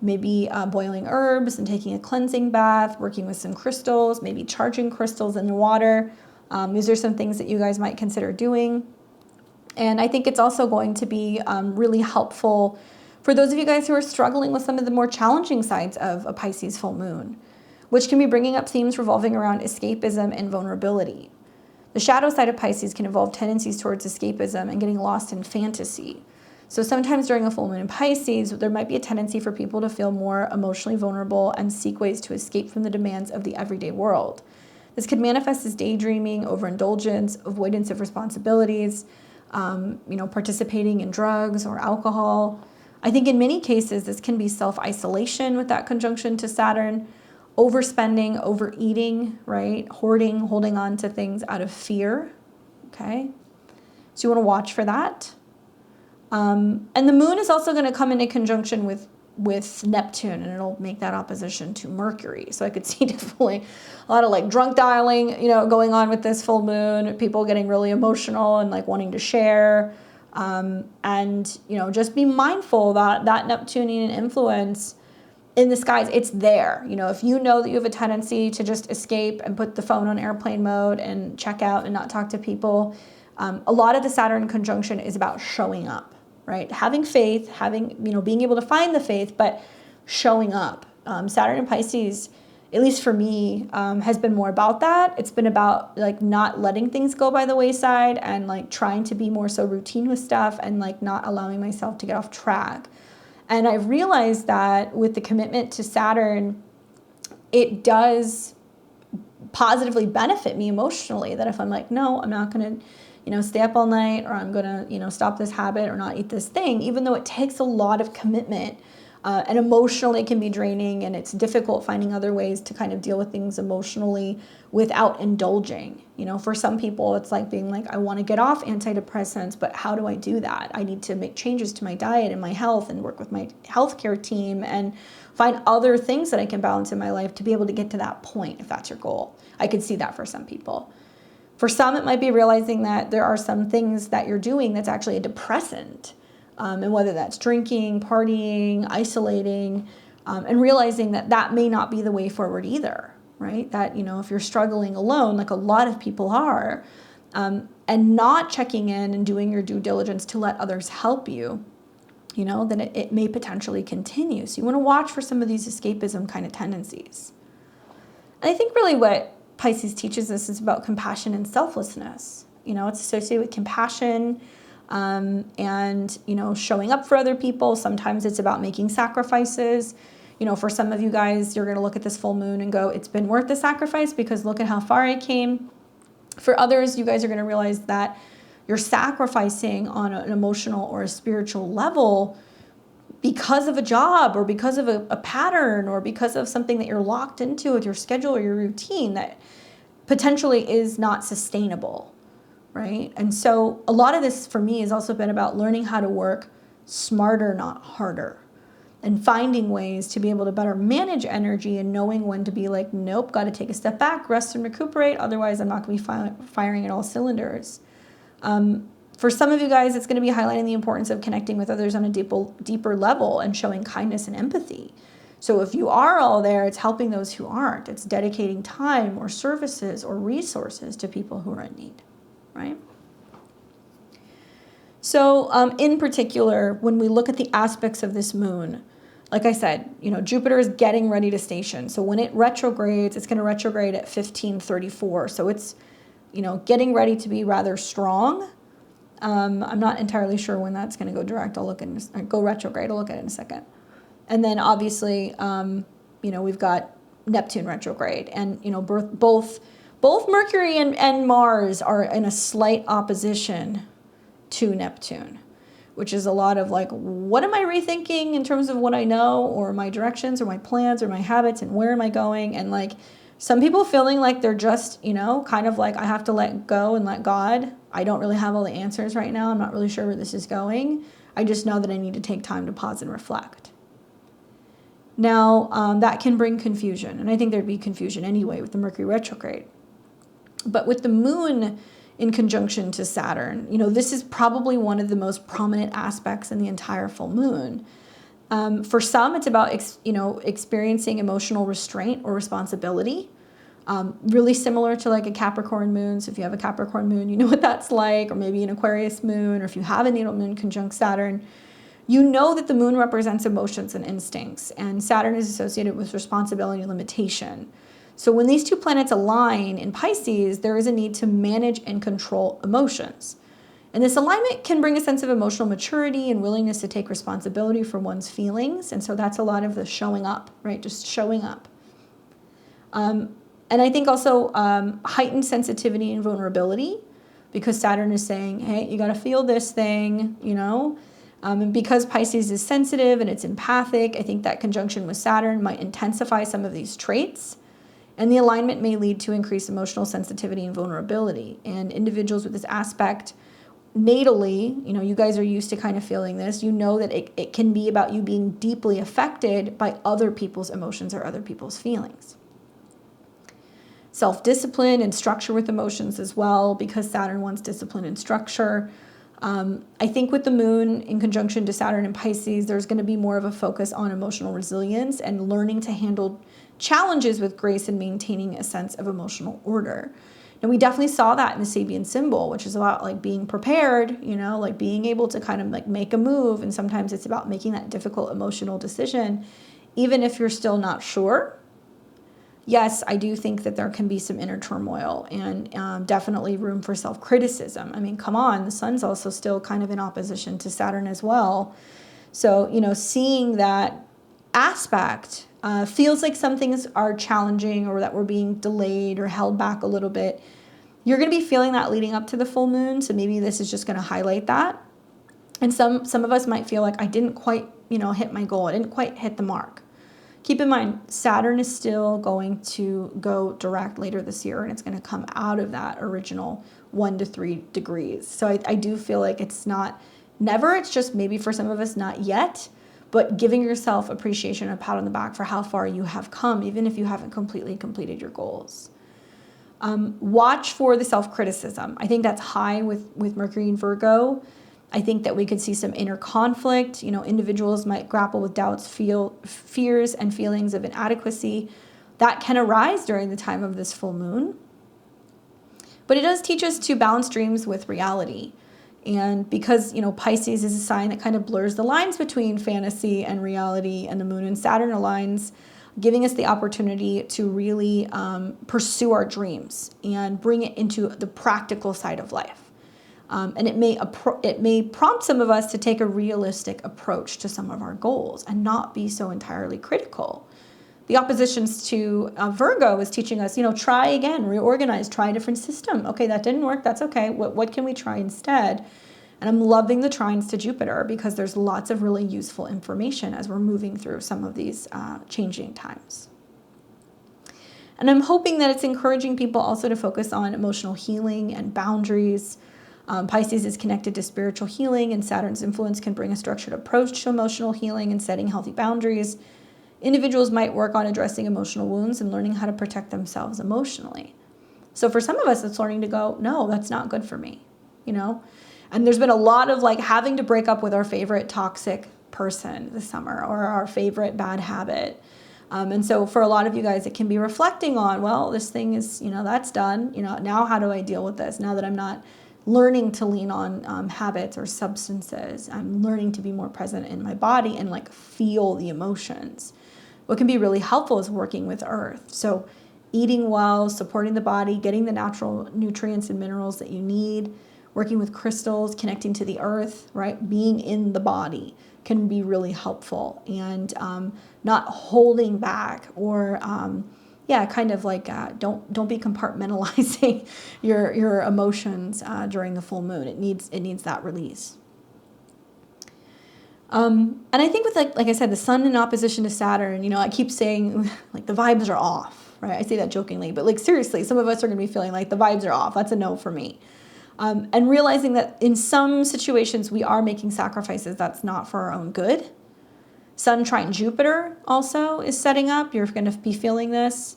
[SPEAKER 1] maybe boiling herbs and taking a cleansing bath, working with some crystals, maybe charging crystals in the water. These are some things that you guys might consider doing. And I think it's also going to be really helpful for those of you guys who are struggling with some of the more challenging sides of a Pisces full moon, which can be bringing up themes revolving around escapism and vulnerability. The shadow side of Pisces can involve tendencies towards escapism and getting lost in fantasy. So sometimes during a full moon in Pisces, there might be a tendency for people to feel more emotionally vulnerable and seek ways to escape from the demands of the everyday world. This could manifest as daydreaming, overindulgence, avoidance of responsibilities, participating in drugs or alcohol. I think in many cases, this can be self-isolation with that conjunction to Saturn, overspending, overeating, right? Hoarding, holding on to things out of fear, okay? So you want to watch for that. And the moon is also going to come into conjunction with Neptune, and it'll make that opposition to Mercury. So I could see definitely a lot of like drunk dialing, going on with this full moon, people getting really emotional and like wanting to share. And just be mindful that Neptunian influence in the skies, it's there. If you know that you have a tendency to just escape and put the phone on airplane mode and check out and not talk to people, a lot of the Saturn conjunction is about showing up, right? Having faith, being able to find the faith, but showing up. Saturn in Pisces, at least for me, has been more about that. It's been about like not letting things go by the wayside and like trying to be more so routine with stuff and like not allowing myself to get off track. And I've realized that with the commitment to Saturn, it does positively benefit me emotionally, that if I'm like, no, I'm not going to, stay up all night, or I'm going to, stop this habit or not eat this thing, even though it takes a lot of commitment. And emotionally it can be draining, and it's difficult finding other ways to kind of deal with things emotionally without indulging. For some people, it's like being like, I want to get off antidepressants, but how do I do that? I need to make changes to my diet and my health and work with my healthcare team and find other things that I can balance in my life to be able to get to that point, if that's your goal. I could see that for some people. For some, it might be realizing that there are some things that you're doing that's actually a depressant. And whether that's drinking, partying, isolating, and realizing that that may not be the way forward either, right? That, if you're struggling alone, like a lot of people are, and not checking in and doing your due diligence to let others help you, then it may potentially continue. So you want to watch for some of these escapism kind of tendencies. And I think really what Pisces teaches us is about compassion and selflessness. It's associated with compassion, and, showing up for other people. Sometimes it's about making sacrifices. For some of you guys, you're going to look at this full moon and go, it's been worth the sacrifice because look at how far I came. For others, you guys are going to realize that you're sacrificing on an emotional or a spiritual level because of a job or because of a pattern or because of something that you're locked into with your schedule or your routine that potentially is not sustainable. Right? And so a lot of this for me has also been about learning how to work smarter, not harder, and finding ways to be able to better manage energy and knowing when to be like, nope, got to take a step back, rest and recuperate. Otherwise, I'm not going to be firing at all cylinders. For some of you guys, it's going to be highlighting the importance of connecting with others on a deeper level and showing kindness and empathy. So if you are all there, it's helping those who aren't. It's dedicating time or services or resources to people who are in need. Right? So in particular, when we look at the aspects of this moon, like I said, Jupiter is getting ready to station. So when it retrogrades, it's going to retrograde at 1534. So it's, getting ready to be rather strong. I'm not entirely sure when that's going to go direct. Go retrograde. I'll look at it in a second. And then obviously, we've got Neptune retrograde, and, both Mercury and Mars are in a slight opposition to Neptune, which is a lot of like, what am I rethinking in terms of what I know or my directions or my plans or my habits and where am I going? And like some people feeling like they're just, kind of like, I have to let go and let God. I don't really have all the answers right now. I'm not really sure where this is going. I just know that I need to take time to pause and reflect. Now, that can bring confusion. And I think there'd be confusion anyway with the Mercury retrograde. But with the moon in conjunction to Saturn, this is probably one of the most prominent aspects in the entire full moon. For some, it's about, experiencing emotional restraint or responsibility. Really similar to like a Capricorn moon. So if you have a Capricorn moon, you know what that's like, or maybe an Aquarius moon, or if you have a natal moon conjunct Saturn, you know that the moon represents emotions and instincts, and Saturn is associated with responsibility and limitation. So when these two planets align in Pisces, there is a need to manage and control emotions. And this alignment can bring a sense of emotional maturity and willingness to take responsibility for one's feelings. And so that's a lot of the showing up, right? Just showing up. And I think also heightened sensitivity and vulnerability, because Saturn is saying, hey, you got to feel this thing, and because Pisces is sensitive and it's empathic, I think that conjunction with Saturn might intensify some of these traits. And the alignment may lead to increased emotional sensitivity and vulnerability. And individuals with this aspect natally, you guys are used to kind of feeling this. That it can be about you being deeply affected by other people's emotions or other people's feelings. Self-discipline and structure with emotions as well, because Saturn wants discipline and structure. I think with the moon in conjunction to Saturn and Pisces, there's going to be more of a focus on emotional resilience and learning to handle challenges with grace and maintaining a sense of emotional order. And we definitely saw that in the Sabian symbol, which is about like being prepared, like being able to kind of like make a move. And sometimes it's about making that difficult emotional decision, even if you're still not sure. Yes, I do think that there can be some inner turmoil and definitely room for self-criticism. I mean, come on, the sun's also still kind of in opposition to Saturn as well. So, seeing that aspect feels like some things are challenging or that we're being delayed or held back a little bit. You're going to be feeling that leading up to the full moon, so maybe this is just going to highlight that. And some of us might feel like I didn't quite, hit my goal. I didn't quite hit the mark. Keep in mind, Saturn is still going to go direct later this year, and it's going to come out of that original 1 to 3 degrees. So I do feel like it's not never, it's just maybe for some of us not yet, but giving yourself appreciation and a pat on the back for how far you have come, even if you haven't completely completed your goals. Watch for the self-criticism. I think that's high with Mercury and Virgo. I think that we could see some inner conflict. Individuals might grapple with doubts, fears, and feelings of inadequacy. That can arise during the time of this full moon. But it does teach us to balance dreams with reality. And because, Pisces is a sign that kind of blurs the lines between fantasy and reality, and the moon and Saturn aligns, giving us the opportunity to really pursue our dreams and bring it into the practical side of life. And it may prompt some of us to take a realistic approach to some of our goals and not be so entirely critical. The oppositions to Virgo is teaching us, try again, reorganize, try a different system. Okay, that didn't work. That's okay. What can we try instead? And I'm loving the trines to Jupiter because there's lots of really useful information as we're moving through some of these changing times. And I'm hoping that it's encouraging people also to focus on emotional healing and boundaries. Pisces is connected to spiritual healing, and Saturn's influence can bring a structured approach to emotional healing and setting healthy boundaries. Individuals might work on addressing emotional wounds and learning how to protect themselves emotionally. So for some of us, it's learning to go, no, that's not good for me, And there's been a lot of having to break up with our favorite toxic person this summer or our favorite bad habit. And so for a lot of you guys, it can be reflecting on, well, this thing is, that's done. Now how do I deal with this? Now that I'm not learning to lean on habits or substances, I'm learning to be more present in my body and feel the emotions. What can be really helpful is working with earth. So eating well, supporting the body, getting the natural nutrients and minerals that you need, working with crystals, connecting to the earth, right? Being in the body can be really helpful, and not holding back or don't be compartmentalizing your emotions during the full moon. It needs that release. And I think with like I said, the sun in opposition to Saturn, I keep saying the vibes are off, right? I say that jokingly, but seriously, some of us are going to be feeling like the vibes are off. That's a no for me. And realizing that in some situations we are making sacrifices that's not for our own good. Sun trine Jupiter also is setting up. You're going to be feeling this.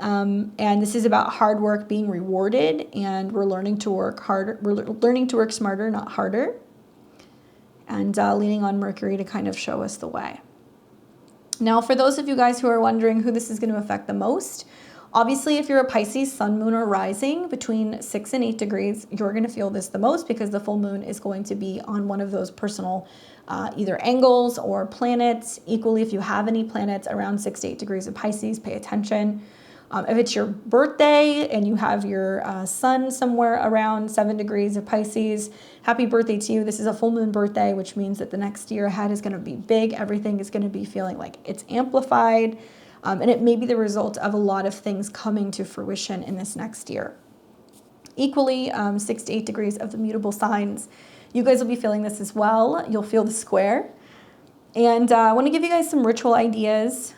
[SPEAKER 1] And this is about hard work being rewarded, and we're learning to work harder. We're learning to work smarter, not harder. And leaning on Mercury to kind of show us the way. Now, for those of you guys who are wondering who this is going to affect the most, obviously, if you're a Pisces, sun, moon, or rising between 6 and 8 degrees, you're going to feel this the most because the full moon is going to be on one of those personal either angles or planets. Equally, if you have any planets around 6 to 8 degrees of Pisces, pay attention. If it's your birthday and you have your sun somewhere around 7 degrees of Pisces, happy birthday to you. This is a full moon birthday, which means that the next year ahead is going to be big. Everything is going to be feeling like it's amplified. And it may be the result of a lot of things coming to fruition in this next year. Equally, 6 to 8 degrees of the mutable signs. You guys will be feeling this as well. You'll feel the square. And I want to give you guys some ritual ideas.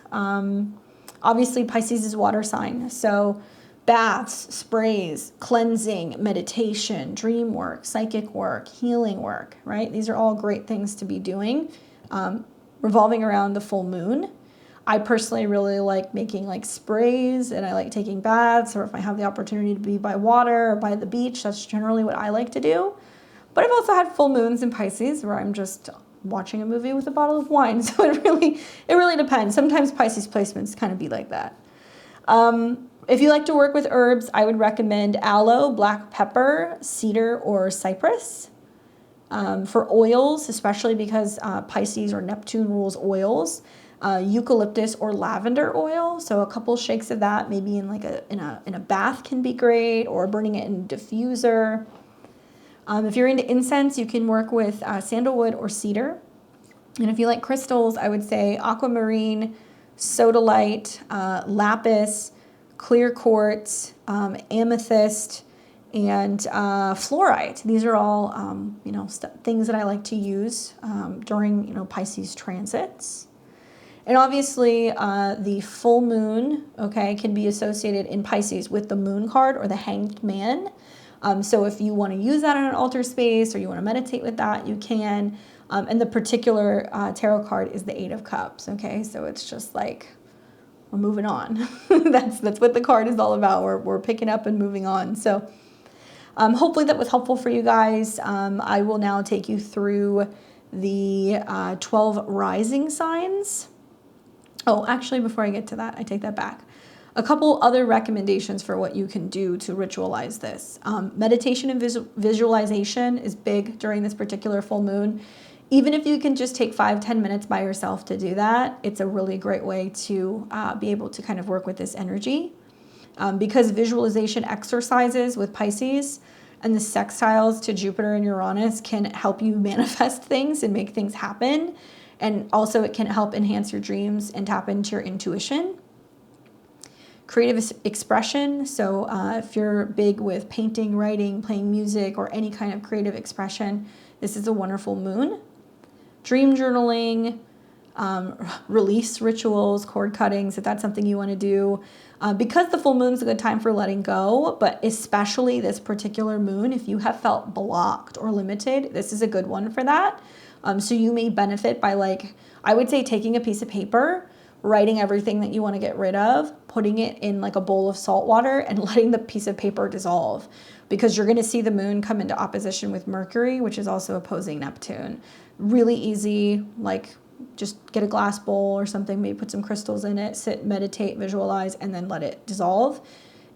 [SPEAKER 1] Obviously, Pisces is water sign. So baths, sprays, cleansing, meditation, dream work, psychic work, healing work, right? These are all great things to be doing, revolving around the full moon. I personally really like making sprays, and I like taking baths, or if I have the opportunity to be by water or by the beach, that's generally what I like to do. But I've also had full moons in Pisces where I'm just watching a movie with a bottle of wine. So it really depends. Sometimes Pisces placements kind of be like that. If you like to work with herbs, I would recommend aloe, black pepper, cedar, or cypress. For oils, especially because Pisces or Neptune rules oils, eucalyptus or lavender oil. So a couple shakes of that, maybe in a bath, can be great, or burning it in a diffuser. If you're into incense, you can work with sandalwood or cedar. And if you like crystals, I would say aquamarine, sodalite, lapis, clear quartz, amethyst, and fluorite. These are all, you know, things that I like to use during, you know, Pisces transits. And obviously, the full moon, okay, can be associated in Pisces with the moon card or the hanged man. So if you want to use that in an altar space or you want to meditate with that, you can. And the particular tarot card is the 8 of Cups, okay? So it's just like, we're moving on. That's what the card is all about. We're picking up and moving on. So hopefully that was helpful for you guys. I will now take you through the 12 rising signs. Oh, actually, before I get to that, I take that back. A couple other recommendations for what you can do to ritualize this. Meditation and visualization is big during this particular full moon. Even if you can just take 5-10 minutes by yourself to do that, it's a really great way to be able to kind of work with this energy. Because visualization exercises with Pisces and the sextiles to Jupiter and Uranus can help you manifest things and make things happen. And also it can help enhance your dreams and tap into your intuition. Creative expression. So if you're big with painting, writing, playing music, or any kind of creative expression, this is a wonderful moon. Dream journaling, release rituals, cord cuttings, if that's something you want to do. Because the full moon is a good time for letting go, but especially this particular moon, if you have felt blocked or limited, this is a good one for that. So you may benefit by, like, I would say taking a piece of paper, writing everything that you want to get rid of, putting it in like a bowl of salt water and letting the piece of paper dissolve, because you're going to see the moon come into opposition with Mercury, which is also opposing Neptune. Really easy, like just get a glass bowl or something, maybe put some crystals in it, sit, meditate, visualize, and then let it dissolve,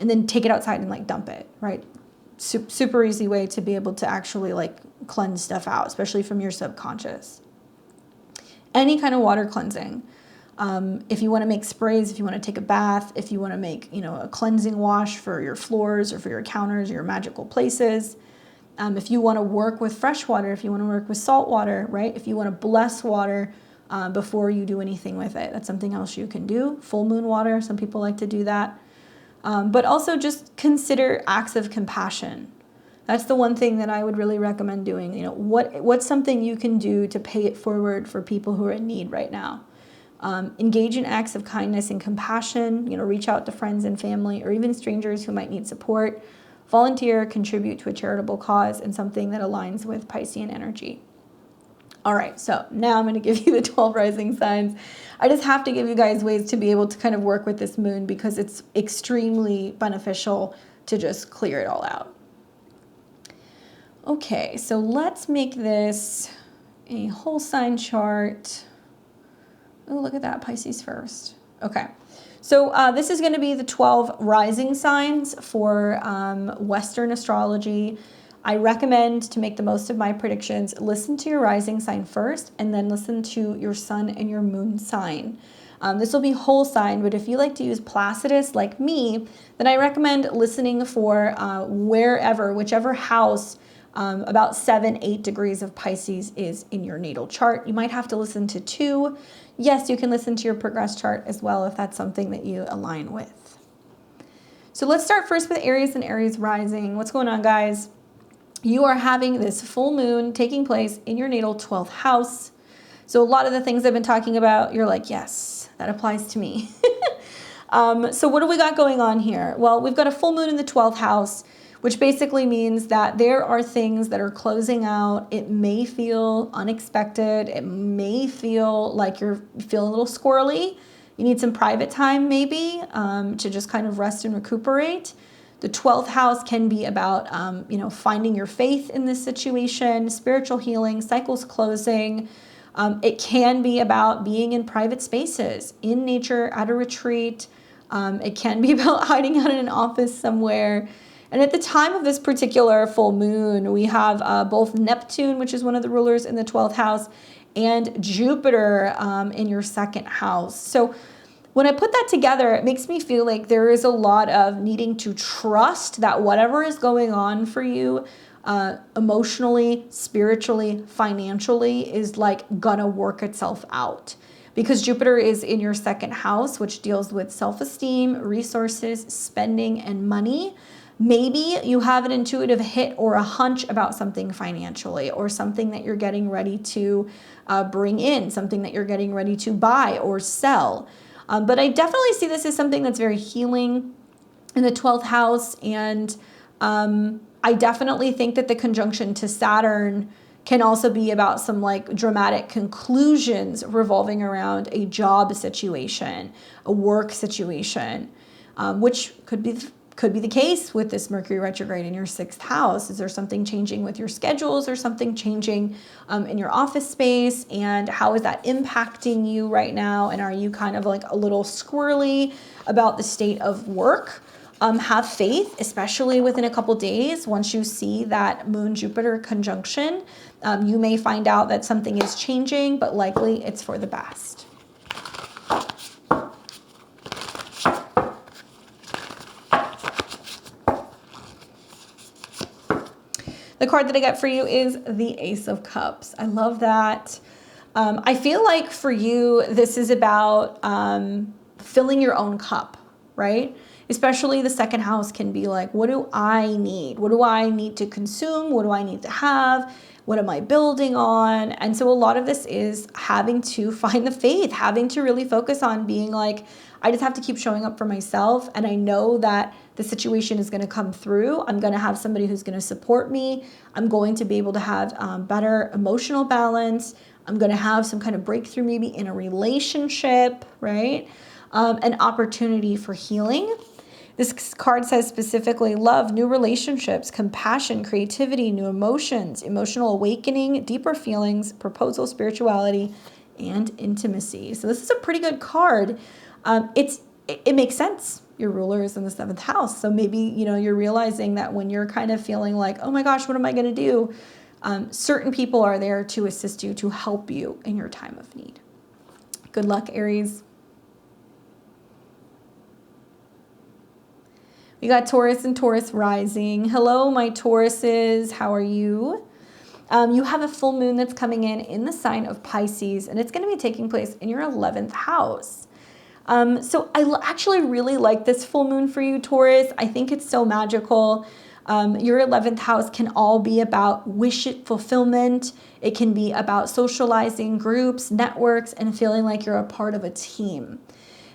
[SPEAKER 1] and then take it outside and like dump it, right? Super easy way to be able to actually like cleanse stuff out, especially from your subconscious. Any kind of water cleansing. If you want to make sprays, if you want to take a bath, if you want to make, you know, a cleansing wash for your floors or for your counters, your magical places. If you want to work with fresh water, if you want to work with salt water, right? If you want to bless water before you do anything with it, that's something else you can do. Full moon water, some people like to do that. But also just consider acts of compassion. That's the one thing that I would really recommend doing. You know, what's something you can do to pay it forward for people who are in need right now? Engage in acts of kindness and compassion. You know, reach out to friends and family or even strangers who might need support. Volunteer, contribute to a charitable cause and something that aligns with Piscean energy. All right, so now I'm going to give you the 12 rising signs. I just have to give you guys ways to be able to kind of work with this moon because it's extremely beneficial to just clear it all out. Okay, so let's make this a whole sign chart. Oh, look at that, Pisces first. Okay, so this is going to be the 12 rising signs for Western astrology. I recommend, to make the most of my predictions, listen to your rising sign first and then listen to your sun and your moon sign. This will be whole sign, but if you like to use Placidus like me, then I recommend listening for whichever house about 7-8 degrees of Pisces is in your natal chart. You might have to listen to 2. Yes, you can listen to your progress chart as well if that's something that you align with. So let's start first with Aries and Aries rising. What's going on, guys? You are having this full moon taking place in your natal 12th house. So a lot of the things I've been talking about, you're like, yes, that applies to me. So what do we got going on here? Well, we've got a full moon in the 12th house, which basically means that there are things that are closing out. It may feel unexpected. It may feel like you're feeling a little squirrely. You need some private time maybe to just kind of rest and recuperate. The 12th house can be about, finding your faith in this situation, spiritual healing, cycles closing. It can be about being in private spaces, in nature, at a retreat. It can be about hiding out in an office somewhere. And at the time of this particular full moon, we have both Neptune, which is one of the rulers in the 12th house, and Jupiter in your second house. So when I put that together, it makes me feel like there is a lot of needing to trust that whatever is going on for you emotionally, spiritually, financially is like gonna work itself out. Because Jupiter is in your second house, which deals with self-esteem, resources, spending, and money. Maybe you have an intuitive hit or a hunch about something financially, or something that you're getting ready to bring in, something that you're getting ready to buy or sell. But I definitely see this as something that's very healing in the 12th house. And I definitely think that the conjunction to Saturn can also be about some like dramatic conclusions revolving around a job situation, a work situation, which could be the case with this Mercury retrograde in your 6th house. Is there something changing with your schedules, or something changing in your office space? And how is that impacting you right now? And are you kind of like a little squirrely about the state of work? Have faith, especially within a couple days. Once you see that Moon-Jupiter conjunction, you may find out that something is changing, but likely it's for the best. The card that I got for you is the Ace of Cups. I love that. I feel like for you, this is about filling your own cup, right? Especially the 2nd house can be like, what do I need? What do I need to consume? What do I need to have? What am I building on? And so a lot of this is having to find the faith, having to really focus on being like, I just have to keep showing up for myself. And I know that the situation is going to come through. I'm going to have somebody who's going to support me. I'm going to be able to have better emotional balance. I'm going to have some kind of breakthrough maybe in a relationship, right? An opportunity for healing. This card says specifically love, new relationships, compassion, creativity, new emotions, emotional awakening, deeper feelings, proposal, spirituality, and intimacy. So this is a pretty good card. It makes sense. Your ruler is in the 7th house. So maybe, you're realizing that when you're kind of feeling like, oh my gosh, what am I going to do? Certain people are there to assist you, to help you in your time of need. Good luck, Aries. We got Taurus and Taurus rising. Hello, my Tauruses. How are you? You have a full moon that's coming in the sign of Pisces, and it's going to be taking place in your 11th house. So I actually really like this full moon for you, Taurus. I think it's so magical. Your 11th house can all be about wish fulfillment. It can be about socializing, groups, networks, and feeling like you're a part of a team.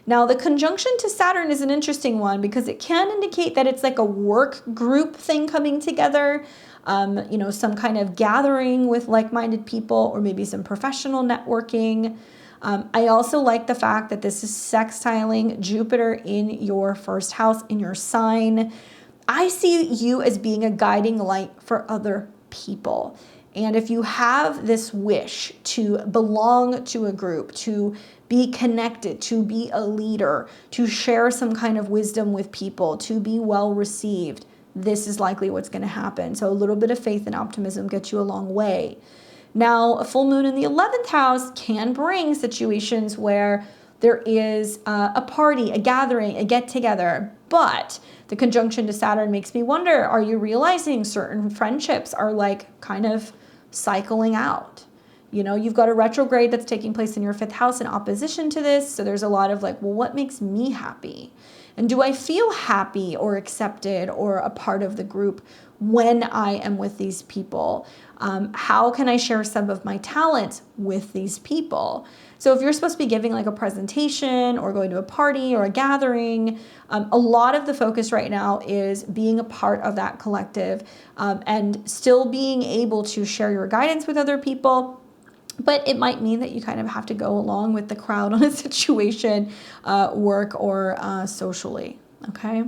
[SPEAKER 1] Now, the conjunction to Saturn is an interesting one because it can indicate that it's like a work group thing coming together, some kind of gathering with like-minded people, or maybe some professional networking. I also like the fact that this is sextiling Jupiter in your 1st house, in your sign. I see you as being a guiding light for other people. And if you have this wish to belong to a group, to be connected, to be a leader, to share some kind of wisdom with people, to be well received, this is likely what's going to happen. So a little bit of faith and optimism gets you a long way. Now, a full moon in the 11th house can bring situations where there is a party, a gathering, a get-together, but the conjunction to Saturn makes me wonder, are you realizing certain friendships are like kind of cycling out? You've got a retrograde that's taking place in your 5th house in opposition to this. So there's a lot of like, well, what makes me happy? And do I feel happy or accepted or a part of the group when I am with these people? How can I share some of my talents with these people? So if you're supposed to be giving like a presentation or going to a party or a gathering, a lot of the focus right now is being a part of that collective and still being able to share your guidance with other people. But it might mean that you kind of have to go along with the crowd on a situation, work or socially, okay?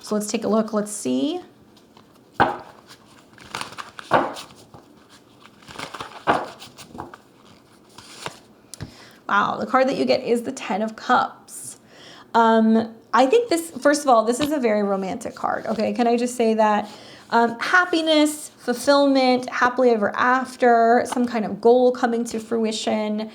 [SPEAKER 1] So let's take a look. Let's see. Wow, the card that you get is the 10 of Cups. I think this, first of all, this is a very romantic card, okay? Can I just say that? Happiness, fulfillment, happily ever after, some kind of goal coming to fruition,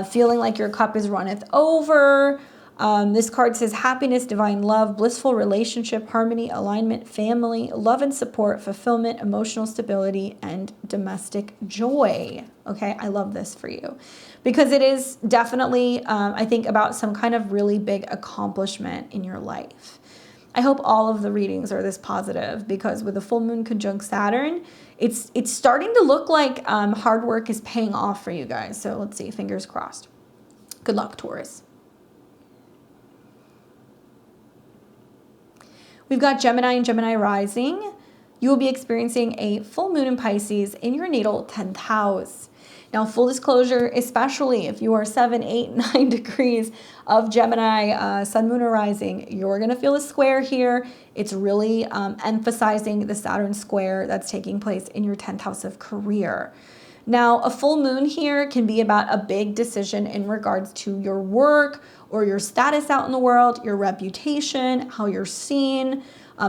[SPEAKER 1] feeling like your cup is runneth over. This card says happiness, divine love, blissful relationship, harmony, alignment, family, love and support, fulfillment, emotional stability, and domestic joy. Okay, I love this for you because it is definitely, I think, about some kind of really big accomplishment in your life. I hope all of the readings are this positive, because with the full moon conjunct Saturn, it's starting to look like hard work is paying off for you guys. So let's see, fingers crossed. Good luck, Taurus. We've got Gemini and Gemini rising. You will be experiencing a full moon in Pisces in your natal 10th house. Now, full disclosure, especially if you are 7, 8, 9 degrees of Gemini, sun, moon, or rising, you're going to feel a square here. It's really emphasizing the Saturn square that's taking place in your 10th house of career. Now, a full moon here can be about a big decision in regards to your work or your status out in the world, your reputation, how you're seen.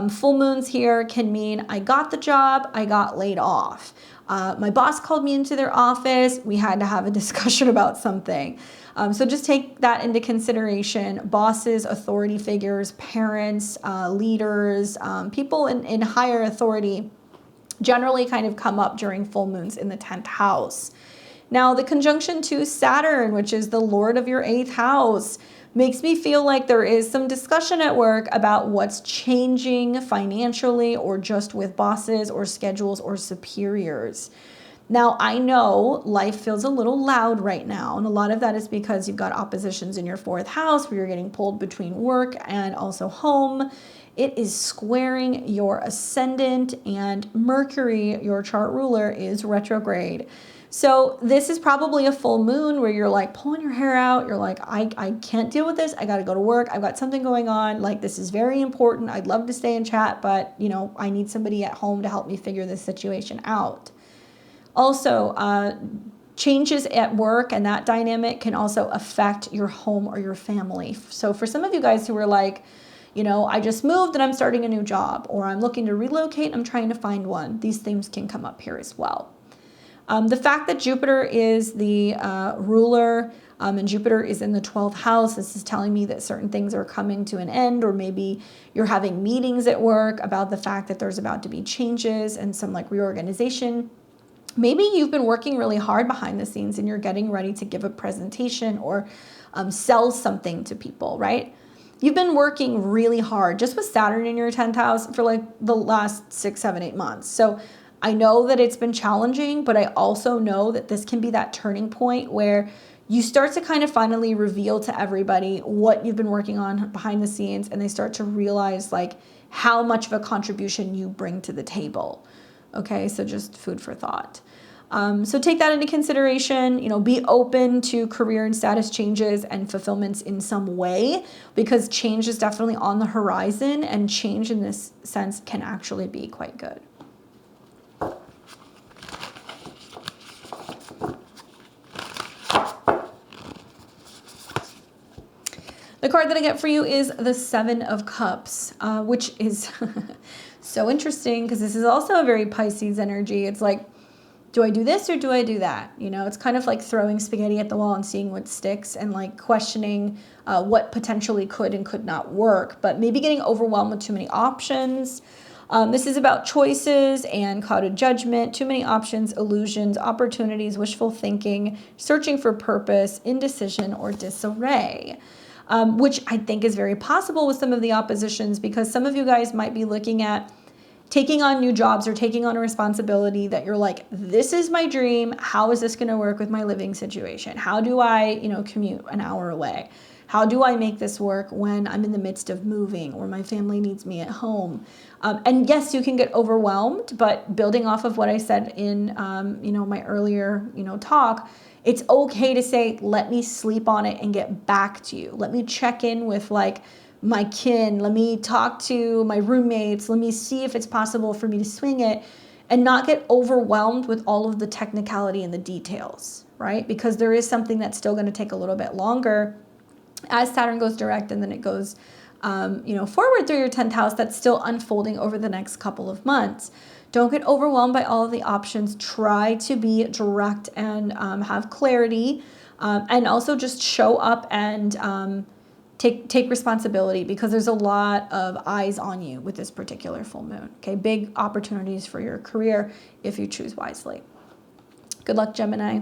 [SPEAKER 1] Full moons here can mean I got the job, I got laid off. My boss called me into their office. We had to have a discussion about something. So just take that into consideration. Bosses, authority figures, parents, leaders, people in higher authority generally kind of come up during full moons in the 10th house. Now, the conjunction to Saturn, which is the Lord of your 8th house, makes me feel like there is some discussion at work about what's changing financially or just with bosses or schedules or superiors. Now, I know life feels a little loud right now, and a lot of that is because you've got oppositions in your 4th house where you're getting pulled between work and also home. It is squaring your ascendant, and Mercury, your chart ruler, is retrograde. So this is probably a full moon where you're like pulling your hair out. You're like, I can't deal with this. I got to go to work. I've got something going on. Like, this is very important. I'd love to stay and chat, but you know, I need somebody at home to help me figure this situation out. Also, changes at work and that dynamic can also affect your home or your family. So for some of you guys who are like, you know, I just moved and I'm starting a new job, or I'm looking to relocate, I'm trying to find one. These things can come up here as well. The fact that Jupiter is the ruler and Jupiter is in the 12th house, this is telling me that certain things are coming to an end, or maybe you're having meetings at work about the fact that there's about to be changes and some like reorganization. Maybe you've been working really hard behind the scenes and you're getting ready to give a presentation or sell something to people, right? You've been working really hard just with Saturn in your 10th house for like the last 6, 7, 8 months. So I know that it's been challenging, but I also know that this can be that turning point where you start to kind of finally reveal to everybody what you've been working on behind the scenes, and they start to realize like how much of a contribution you bring to the table. Okay, so just food for thought. So take that into consideration, you know, be open to career and status changes and fulfillments in some way, because change is definitely on the horizon, and change in this sense can actually be quite good. The card that I get for you is the 7 of Cups, which is so interesting because this is also a very Pisces energy. It's like, do I do this or do I do that? You know, it's kind of like throwing spaghetti at the wall and seeing what sticks, and like questioning what potentially could and could not work, but maybe getting overwhelmed with too many options. This is about choices and clouded judgment, too many options, illusions, opportunities, wishful thinking, searching for purpose, indecision, or disarray. Which I think is very possible with some of the oppositions, because some of you guys might be looking at taking on new jobs or taking on a responsibility that you're like, this is my dream. How is this going to work with my living situation? How do I, you know, commute an hour away? How do I make this work when I'm in the midst of moving or my family needs me at home? And yes, you can get overwhelmed, but building off of what I said in, you know, my earlier, you know, talk, it's okay to say, let me sleep on it and get back to you. Let me check in with like my kin. Let me talk to my roommates. Let me see if it's possible for me to swing it, and not get overwhelmed with all of the technicality and the details, right? Because there is something that's still going to take a little bit longer as Saturn goes direct, and then it goes, you know, forward through your 10th house. That's still unfolding over the next couple of months. Don't get overwhelmed by all of the options. Try to be direct and have clarity, and also just show up and take responsibility, because there's a lot of eyes on you with this particular full moon. Okay, big opportunities for your career if you choose wisely. Good luck, Gemini.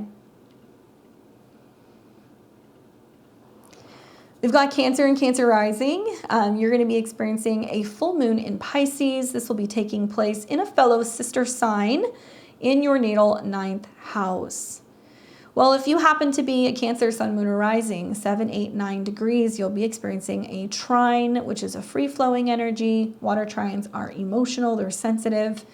[SPEAKER 1] We've got Cancer and Cancer rising. You're going to be experiencing a full moon in Pisces. This will be taking place in a fellow sister sign in your natal 9th house. Well, if you happen to be a Cancer, Sun, Moon, or Rising, 7, 8, 9 degrees, you'll be experiencing a trine, which is a free-flowing energy. Water trines are emotional, they're sensitive.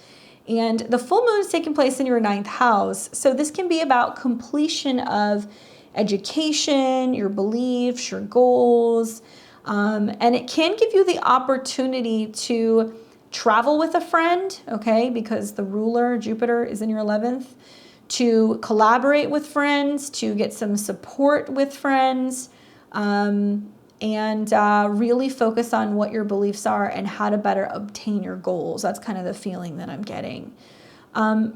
[SPEAKER 1] And the full moon is taking place in your 9th house. So this can be about completion of education, your beliefs, your goals. And it can give you the opportunity to travel with a friend, okay, because the ruler, Jupiter, is in your 11th. To collaborate with friends, to get some support with friends, and really focus on what your beliefs are and how to better obtain your goals. That's kind of the feeling that I'm getting.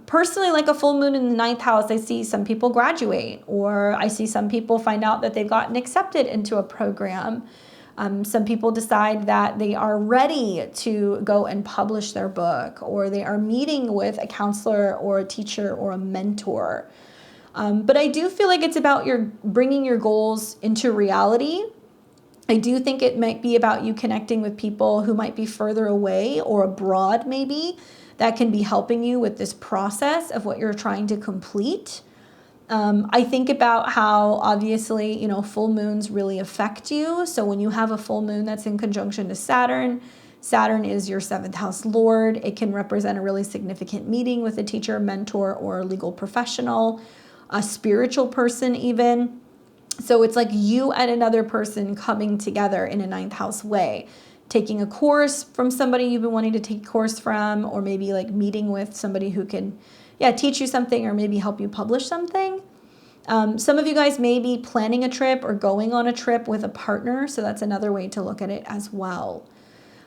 [SPEAKER 1] Personally, like a full moon in the 9th house, I see some people graduate, or I see some people find out that they've gotten accepted into a program. Some people decide that they are ready to go and publish their book, or they are meeting with a counselor or a teacher or a mentor. But I do feel like it's about bringing your goals into reality. I do think it might be about you connecting with people who might be further away or abroad maybe, that can be helping you with this process of what you're trying to complete. I think about how obviously, full moons really affect you. So when you have a full moon that's in conjunction to Saturn, Saturn is your 7th house lord. It can represent a really significant meeting with a teacher, mentor, or a legal professional, a spiritual person even. So it's like you and another person coming together in a 9th house way, taking a course from somebody you've been wanting to take a course from, or maybe like meeting with somebody who can teach you something or maybe help you publish something. Some of you guys may be planning a trip or going on a trip with a partner, so that's another way to look at it as well.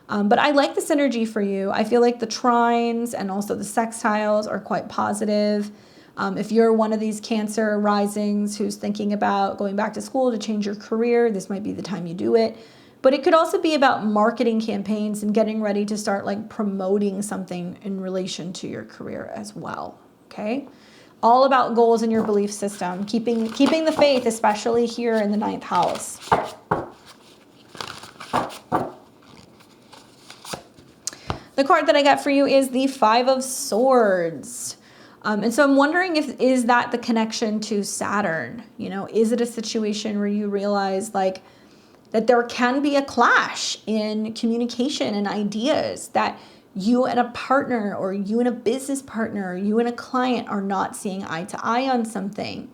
[SPEAKER 1] But I like this energy for you. I feel like the trines and also the sextiles are quite positive. If you're one of these Cancer risings who's thinking about going back to school to change your career, this might be the time you do it. But it could also be about marketing campaigns and getting ready to start like promoting something in relation to your career as well, okay? All about goals in your belief system, keeping the faith, especially here in the 9th house. The card that I got for you is the 5 of Swords. And so I'm wondering is that the connection to Saturn? Is it a situation where you realize like that there can be a clash in communication and ideas, that you and a partner or you and a business partner, or you and a client are not seeing eye to eye on something.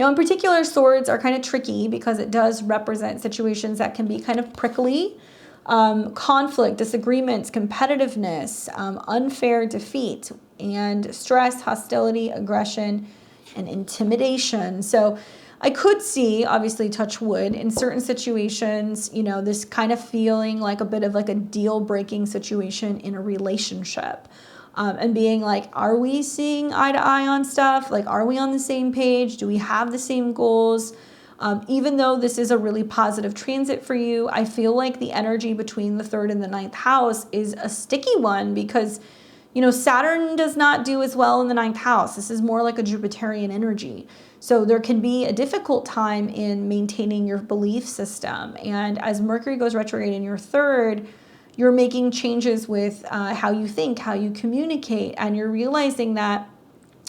[SPEAKER 1] Now, in particular, swords are kind of tricky because it does represent situations that can be kind of prickly, conflict, disagreements, competitiveness, unfair defeat, and stress, hostility, aggression, and intimidation. So I could see, obviously touch wood, in certain situations, this kind of feeling like a bit of like a deal-breaking situation in a relationship. And being like, are we seeing eye to eye on stuff? Like, are we on the same page? Do we have the same goals? Even though this is a really positive transit for you, I feel like the energy between the 3rd and the 9th house is a sticky one because, Saturn does not do as well in the 9th house. This is more like a Jupiterian energy. So there can be a difficult time in maintaining your belief system. And as Mercury goes retrograde in your 3rd, you're making changes with how you think, how you communicate, and you're realizing that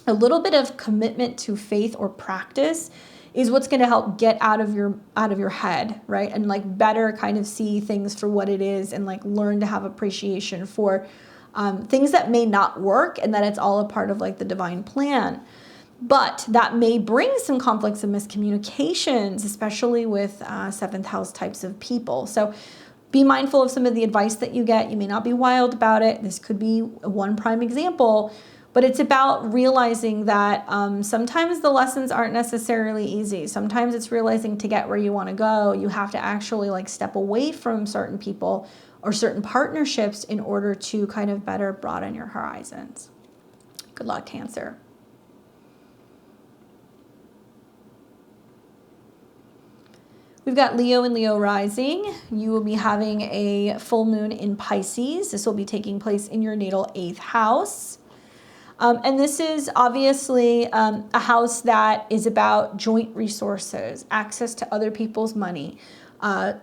[SPEAKER 1] a little bit of commitment to faith or practice is what's going to help get out of your head, right? And like better kind of see things for what it is and like learn to have appreciation for things that may not work and that it's all a part of like the divine plan. But that may bring some conflicts and miscommunications, especially with 7th house types of people. So be mindful of some of the advice that you get. You may not be wild about it. This could be one prime example, but it's about realizing that sometimes the lessons aren't necessarily easy. Sometimes it's realizing to get where you want to go, you have to actually like step away from certain people or certain partnerships in order to kind of better broaden your horizons. Good luck, Cancer. We've got Leo and Leo rising. You will be having a full moon in Pisces. This will be taking place in your natal 8th house. And this is obviously a house that is about joint resources, access to other people's money,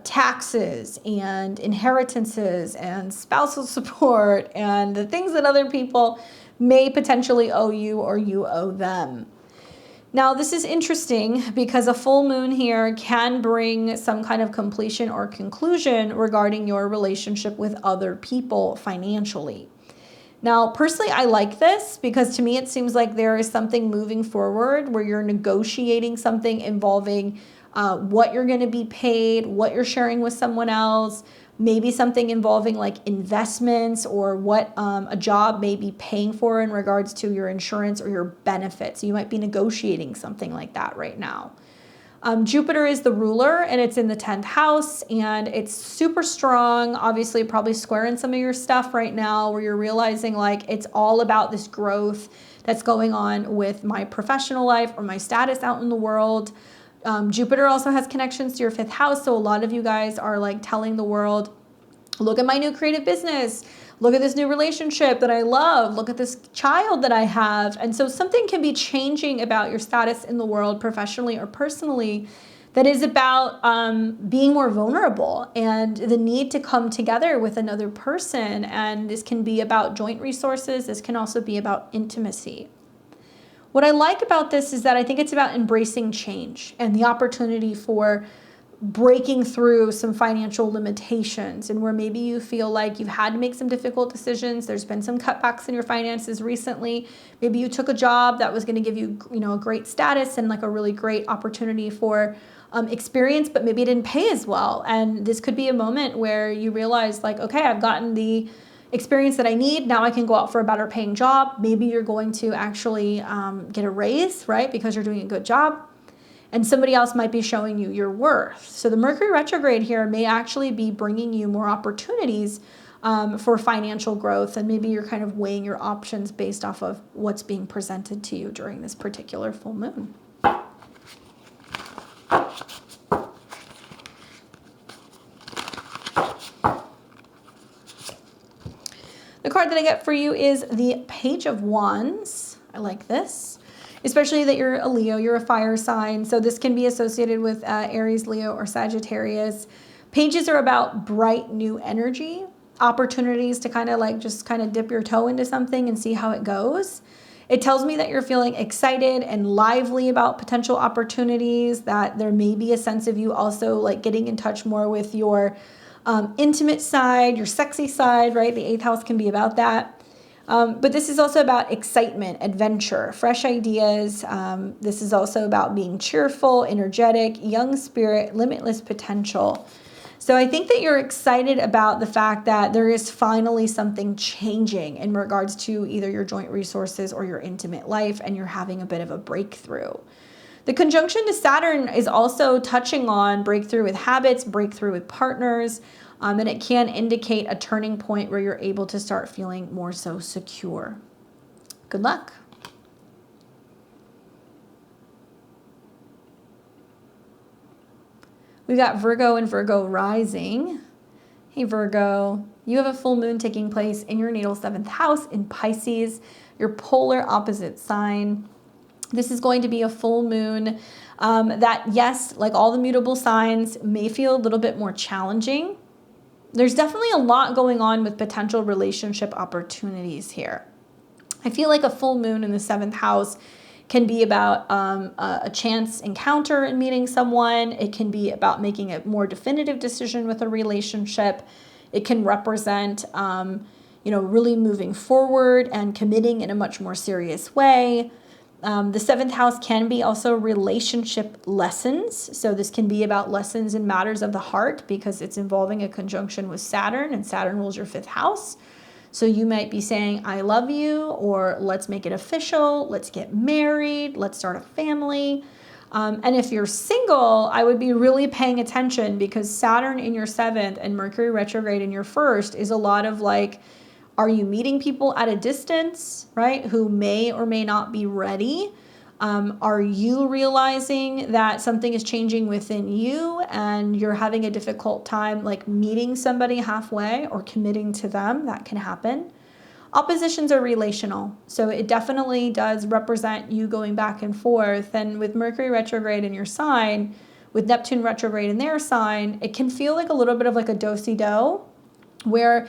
[SPEAKER 1] taxes and inheritances and spousal support and the things that other people may potentially owe you or you owe them. Now, this is interesting because a full moon here can bring some kind of completion or conclusion regarding your relationship with other people financially. Now, personally, I like this because to me, it seems like there is something moving forward where you're negotiating something involving what you're going to be paid, what you're sharing with someone else, maybe something involving like investments or what a job may be paying for in regards to your insurance or your benefits. You might be negotiating something like that right now. Jupiter is the ruler and it's in the 10th house and it's super strong. Obviously, probably squaring some of your stuff right now where you're realizing like it's all about this growth that's going on with my professional life or my status out in the world. Jupiter also has connections to your 5th house. So a lot of you guys are like telling the world, look at my new creative business. Look at this new relationship that I love. Look at this child that I have. And so something can be changing about your status in the world, professionally or personally, that is about being more vulnerable and the need to come together with another person. And this can be about joint resources. This can also be about intimacy. What I like about this is that I think it's about embracing change and the opportunity for breaking through some financial limitations and where maybe you feel like you've had to make some difficult decisions. There's been some cutbacks in your finances recently. Maybe you took a job that was going to give you, a great status and like a really great opportunity for experience, but maybe it didn't pay as well. And this could be a moment where you realize like, okay, I've gotten the experience that I need. Now I can go out for a better paying job. Maybe you're going to actually get a raise, right? Because you're doing a good job. And somebody else might be showing you your worth. So the Mercury retrograde here may actually be bringing you more opportunities for financial growth. And maybe you're kind of weighing your options based off of what's being presented to you during this particular full moon. The card that I get for you is the Page of Wands. I like this. Especially that you're a Leo, you're a fire sign. So this can be associated with Aries, Leo, or Sagittarius. Pages are about bright new energy, opportunities to kind of dip your toe into something and see how it goes. It tells me that you're feeling excited and lively about potential opportunities, that there may be a sense of you also like getting in touch more with your intimate side, your sexy side, right? The 8th house can be about that. But this is also about excitement, adventure, fresh ideas. This is also about being cheerful, energetic, young spirit, limitless potential. So I think that you're excited about the fact that there is finally something changing in regards to either your joint resources or your intimate life, and you're having a bit of a breakthrough. The conjunction to Saturn is also touching on breakthrough with habits, breakthrough with partners, and it can indicate a turning point where you're able to start feeling more so secure. Good luck. We've got Virgo and Virgo rising. Hey Virgo, you have a full moon taking place in your natal 7th house in Pisces, your polar opposite sign. This is going to be a full moon that, yes, like all the mutable signs, may feel a little bit more challenging. There's definitely a lot going on with potential relationship opportunities here. I feel like a full moon in the 7th house can be about a chance encounter in meeting someone. It can be about making a more definitive decision with a relationship. It can represent, really moving forward and committing in a much more serious way. The 7th house can be also relationship lessons. So this can be about lessons in matters of the heart because it's involving a conjunction with Saturn, and Saturn rules your 5th house. So you might be saying, I love you, or let's make it official. Let's get married. Let's start a family. And if you're single, I would be really paying attention because Saturn in your 7th and Mercury retrograde in your 1st is a lot of like, are you meeting people at a distance, right, who may or may not be ready? Are you realizing that something is changing within you and you're having a difficult time like meeting somebody halfway or committing to them? That can happen. Oppositions are relational. So it definitely does represent you going back and forth. And with Mercury retrograde in your sign, with Neptune retrograde in their sign, it can feel like a little bit of like a do-si-do, where,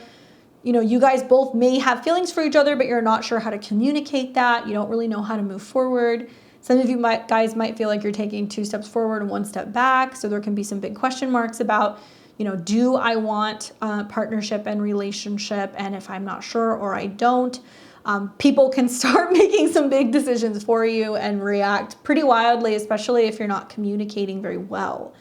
[SPEAKER 1] you know, you guys both may have feelings for each other, but you're not sure how to communicate that. You don't really know how to move forward. Some of you guys might feel like you're taking 2 steps forward and 1 step back. So there can be some big question marks about, you know, do I want partnership and relationship? And if I'm not sure or I don't, people can start making some big decisions for you and react pretty wildly, especially if you're not communicating very well.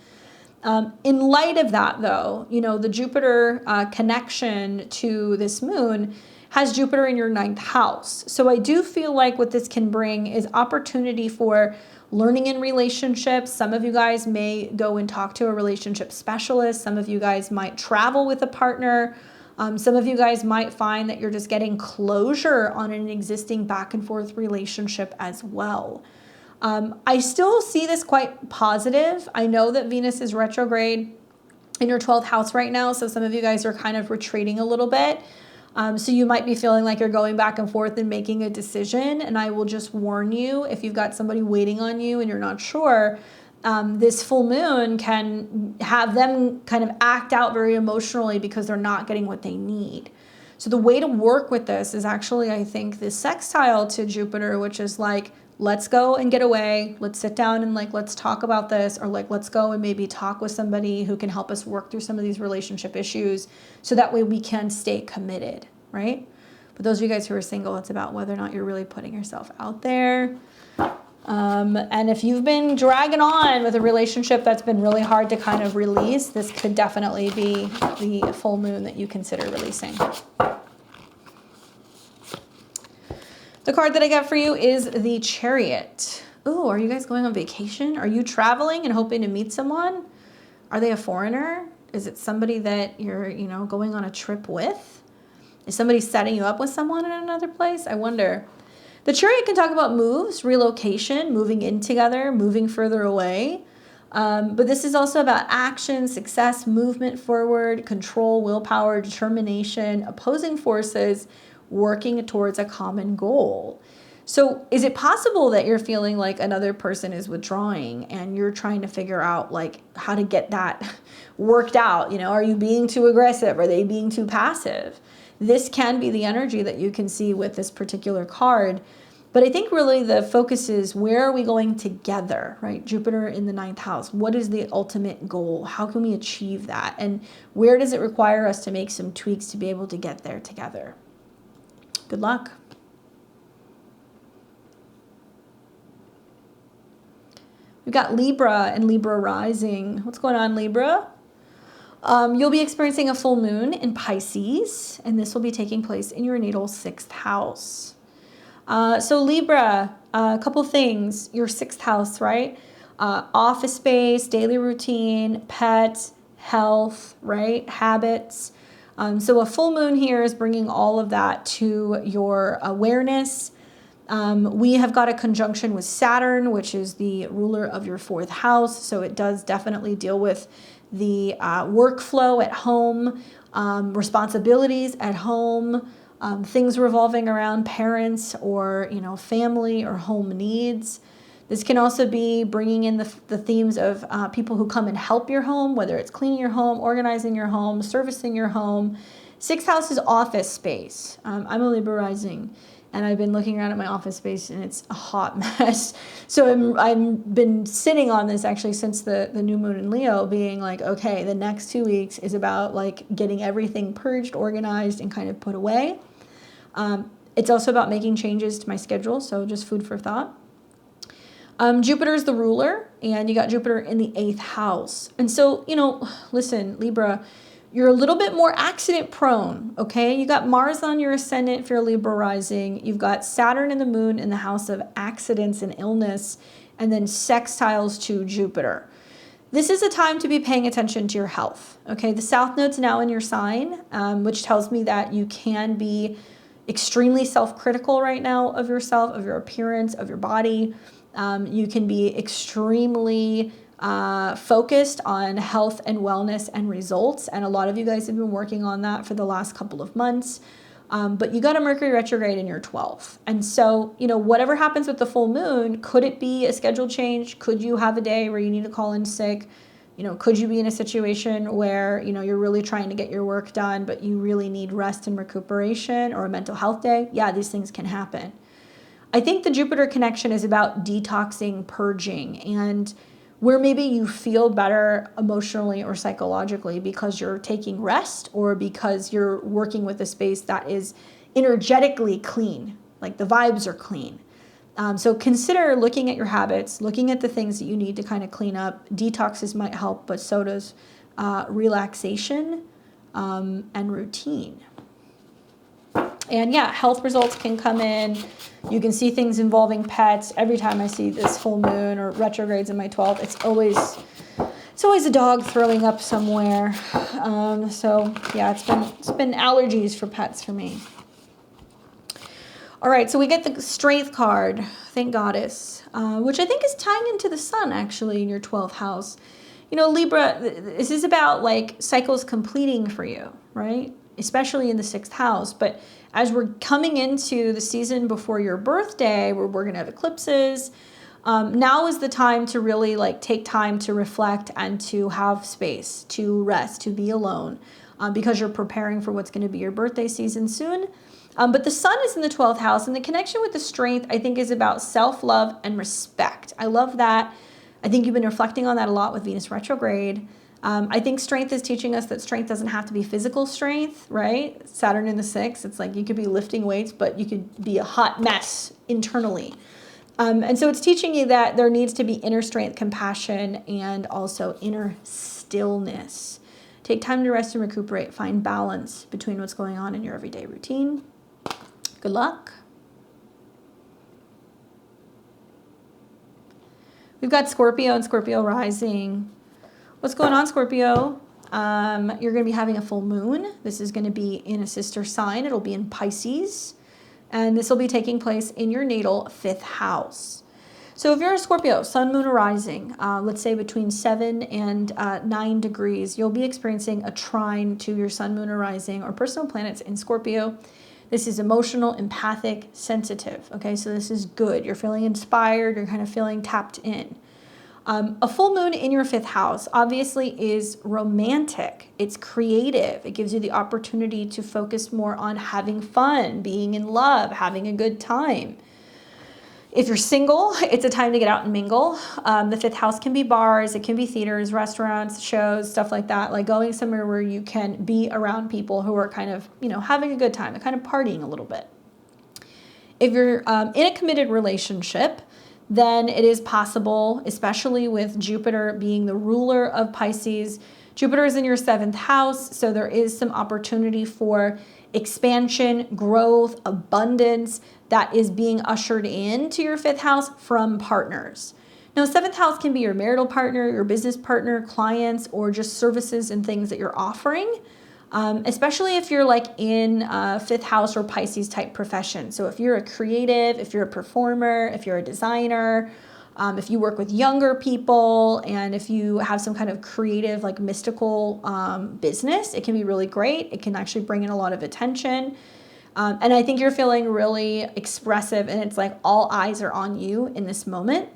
[SPEAKER 1] In light of that, though, you know, the Jupiter connection to this moon has Jupiter in your 9th house. So I do feel like what this can bring is opportunity for learning in relationships. Some of you guys may go and talk to a relationship specialist. Some of you guys might travel with a partner. Some of you guys might find that you're just getting closure on an existing back and forth relationship as well. I still see this quite positive. I know that Venus is retrograde in your 12th house right now, so some of you guys are kind of retreating a little bit. So you might be feeling like you're going back and forth and making a decision, and I will just warn you, if you've got somebody waiting on you and you're not sure, this full moon can have them kind of act out very emotionally because they're not getting what they need. So the way to work with this is actually, I think, this sextile to Jupiter, which is like, let's go and get away. Let's sit down and like, let's talk about this, or like, let's go and maybe talk with somebody who can help us work through some of these relationship issues so that way we can stay committed, right? But those of you guys who are single, it's about whether or not you're really putting yourself out there. And if you've been dragging on with a relationship that's been really hard to kind of release, this could definitely be the full moon that you consider releasing. The card that I got for you is the Chariot. Ooh, are you guys going on vacation? Are you traveling and hoping to meet someone? Are they a foreigner? Is it somebody that you're, you know, going on a trip with? Is somebody setting you up with someone in another place? I wonder. The Chariot can talk about moves, relocation, moving in together, moving further away. But this is also about action, success, movement forward, control, willpower, determination, opposing forces, working towards a common goal. So is it possible that you're feeling like another person is withdrawing and you're trying to figure out like how to get that worked out? You know, are you being too aggressive? Are they being too passive? This can be the energy that you can see with this particular card. But I think really the focus is, where are we going together, right? Jupiter in the 9th house. What is the ultimate goal? How can we achieve that? And where does it require us to make some tweaks to be able to get there together? Good luck. We've got Libra and Libra rising. What's going on, Libra? You'll be experiencing a full moon in Pisces, and this will be taking place in your natal 6th house. So Libra, a couple things. Your 6th house, right? Office space, daily routine, pet, health, right? Habits. So a full moon here is bringing all of that to your awareness. We have got a conjunction with Saturn, which is the ruler of your 4th house. So it does definitely deal with the workflow at home, responsibilities at home, things revolving around parents or, you know, family or home needs. This can also be bringing in the themes of people who come and help your home, whether it's cleaning your home, organizing your home, servicing your home. 6th house is office space. I'm a Libra rising, and I've been looking around at my office space, and it's a hot mess. So I've been sitting on this actually since the new moon in Leo, being like, okay, the next 2 weeks is about like getting everything purged, organized, and kind of put away. It's also about making changes to my schedule, so just food for thought. Jupiter is the ruler, and you got Jupiter in the 8th house. And so, you know, listen, Libra, you're a little bit more accident prone, okay? You got Mars on your ascendant if you're Libra rising. You've got Saturn and the moon in the house of accidents and illness, and then sextiles to Jupiter. This is a time to be paying attention to your health, okay? The South Node's now in your sign, which tells me that you can be extremely self-critical right now of yourself, of your appearance, of your body. You can be extremely focused on health and wellness and results. And a lot of you guys have been working on that for the last couple of months. But you got a Mercury retrograde in your 12th. And so, you know, whatever happens with the full moon, could it be a schedule change? Could you have a day where you need to call in sick? You know, could you be in a situation where, you know, you're really trying to get your work done, but you really need rest and recuperation, or a mental health day? Yeah, these things can happen. I think the Jupiter connection is about detoxing, purging, and where maybe you feel better emotionally or psychologically because you're taking rest, or because you're working with a space that is energetically clean, like the vibes are clean. So consider looking at your habits, looking at the things that you need to kind of clean up. Detoxes might help, but so does relaxation and routine. And yeah, health results can come in. You can see things involving pets. Every time I see this full moon or retrogrades in my 12th, it's always a dog throwing up somewhere. So yeah, it's been allergies for pets for me. All right, so we get the Strength card, thank Goddess, which I think is tying into the sun actually in your 12th house. You know, Libra, this is about like cycles completing for you, right? Especially in the 6th house. But as we're coming into the season before your birthday, where we're gonna have eclipses, now is the time to really like take time to reflect and to have space, to rest, to be alone, because you're preparing for what's gonna be your birthday season soon. But the sun is in the 12th house, and the connection with the Strength, I think, is about self-love and respect. I love that. I think you've been reflecting on that a lot with Venus retrograde. I think Strength is teaching us that strength doesn't have to be physical strength, right? Saturn in the 6th, it's like you could be lifting weights, but you could be a hot mess internally. And so it's teaching you that there needs to be inner strength, compassion, and also inner stillness. Take time to rest and recuperate. Find balance between what's going on in your everyday routine. Good luck. We've got Scorpio and Scorpio rising. What's going on, Scorpio? You're going to be having a full moon. This is going to be in a sister sign. It'll be in Pisces. And this will be taking place in your natal 5th house. So if you're a Scorpio, sun, moon, or rising, let's say between 7 and 9 degrees, you'll be experiencing a trine to your sun, moon, or rising, or personal planets in Scorpio. This is emotional, empathic, sensitive. Okay, so this is good. You're feeling inspired. You're kind of feeling tapped in. A full moon in your 5th house obviously is romantic. It's creative. It gives you the opportunity to focus more on having fun, being in love, having a good time. If you're single, it's a time to get out and mingle. The 5th house can be bars, it can be theaters, restaurants, shows, stuff like that. Like going somewhere where you can be around people who are kind of, you know, having a good time, kind of partying a little bit. If you're in a committed relationship, then it is possible, especially with Jupiter being the ruler of Pisces. Jupiter is in your 7th house, so there is some opportunity for expansion, growth, abundance that is being ushered into your 5th house from partners. Now, 7th house can be your marital partner, your business partner, clients, or just services and things that you're offering, especially if you're like in 5th house or Pisces type profession. So if you're a creative, if you're a performer, if you're a designer, if you work with younger people, and if you have some kind of creative, like mystical business, it can be really great. It can actually bring in a lot of attention. And I think you're feeling really expressive, and it's like all eyes are on you in this moment.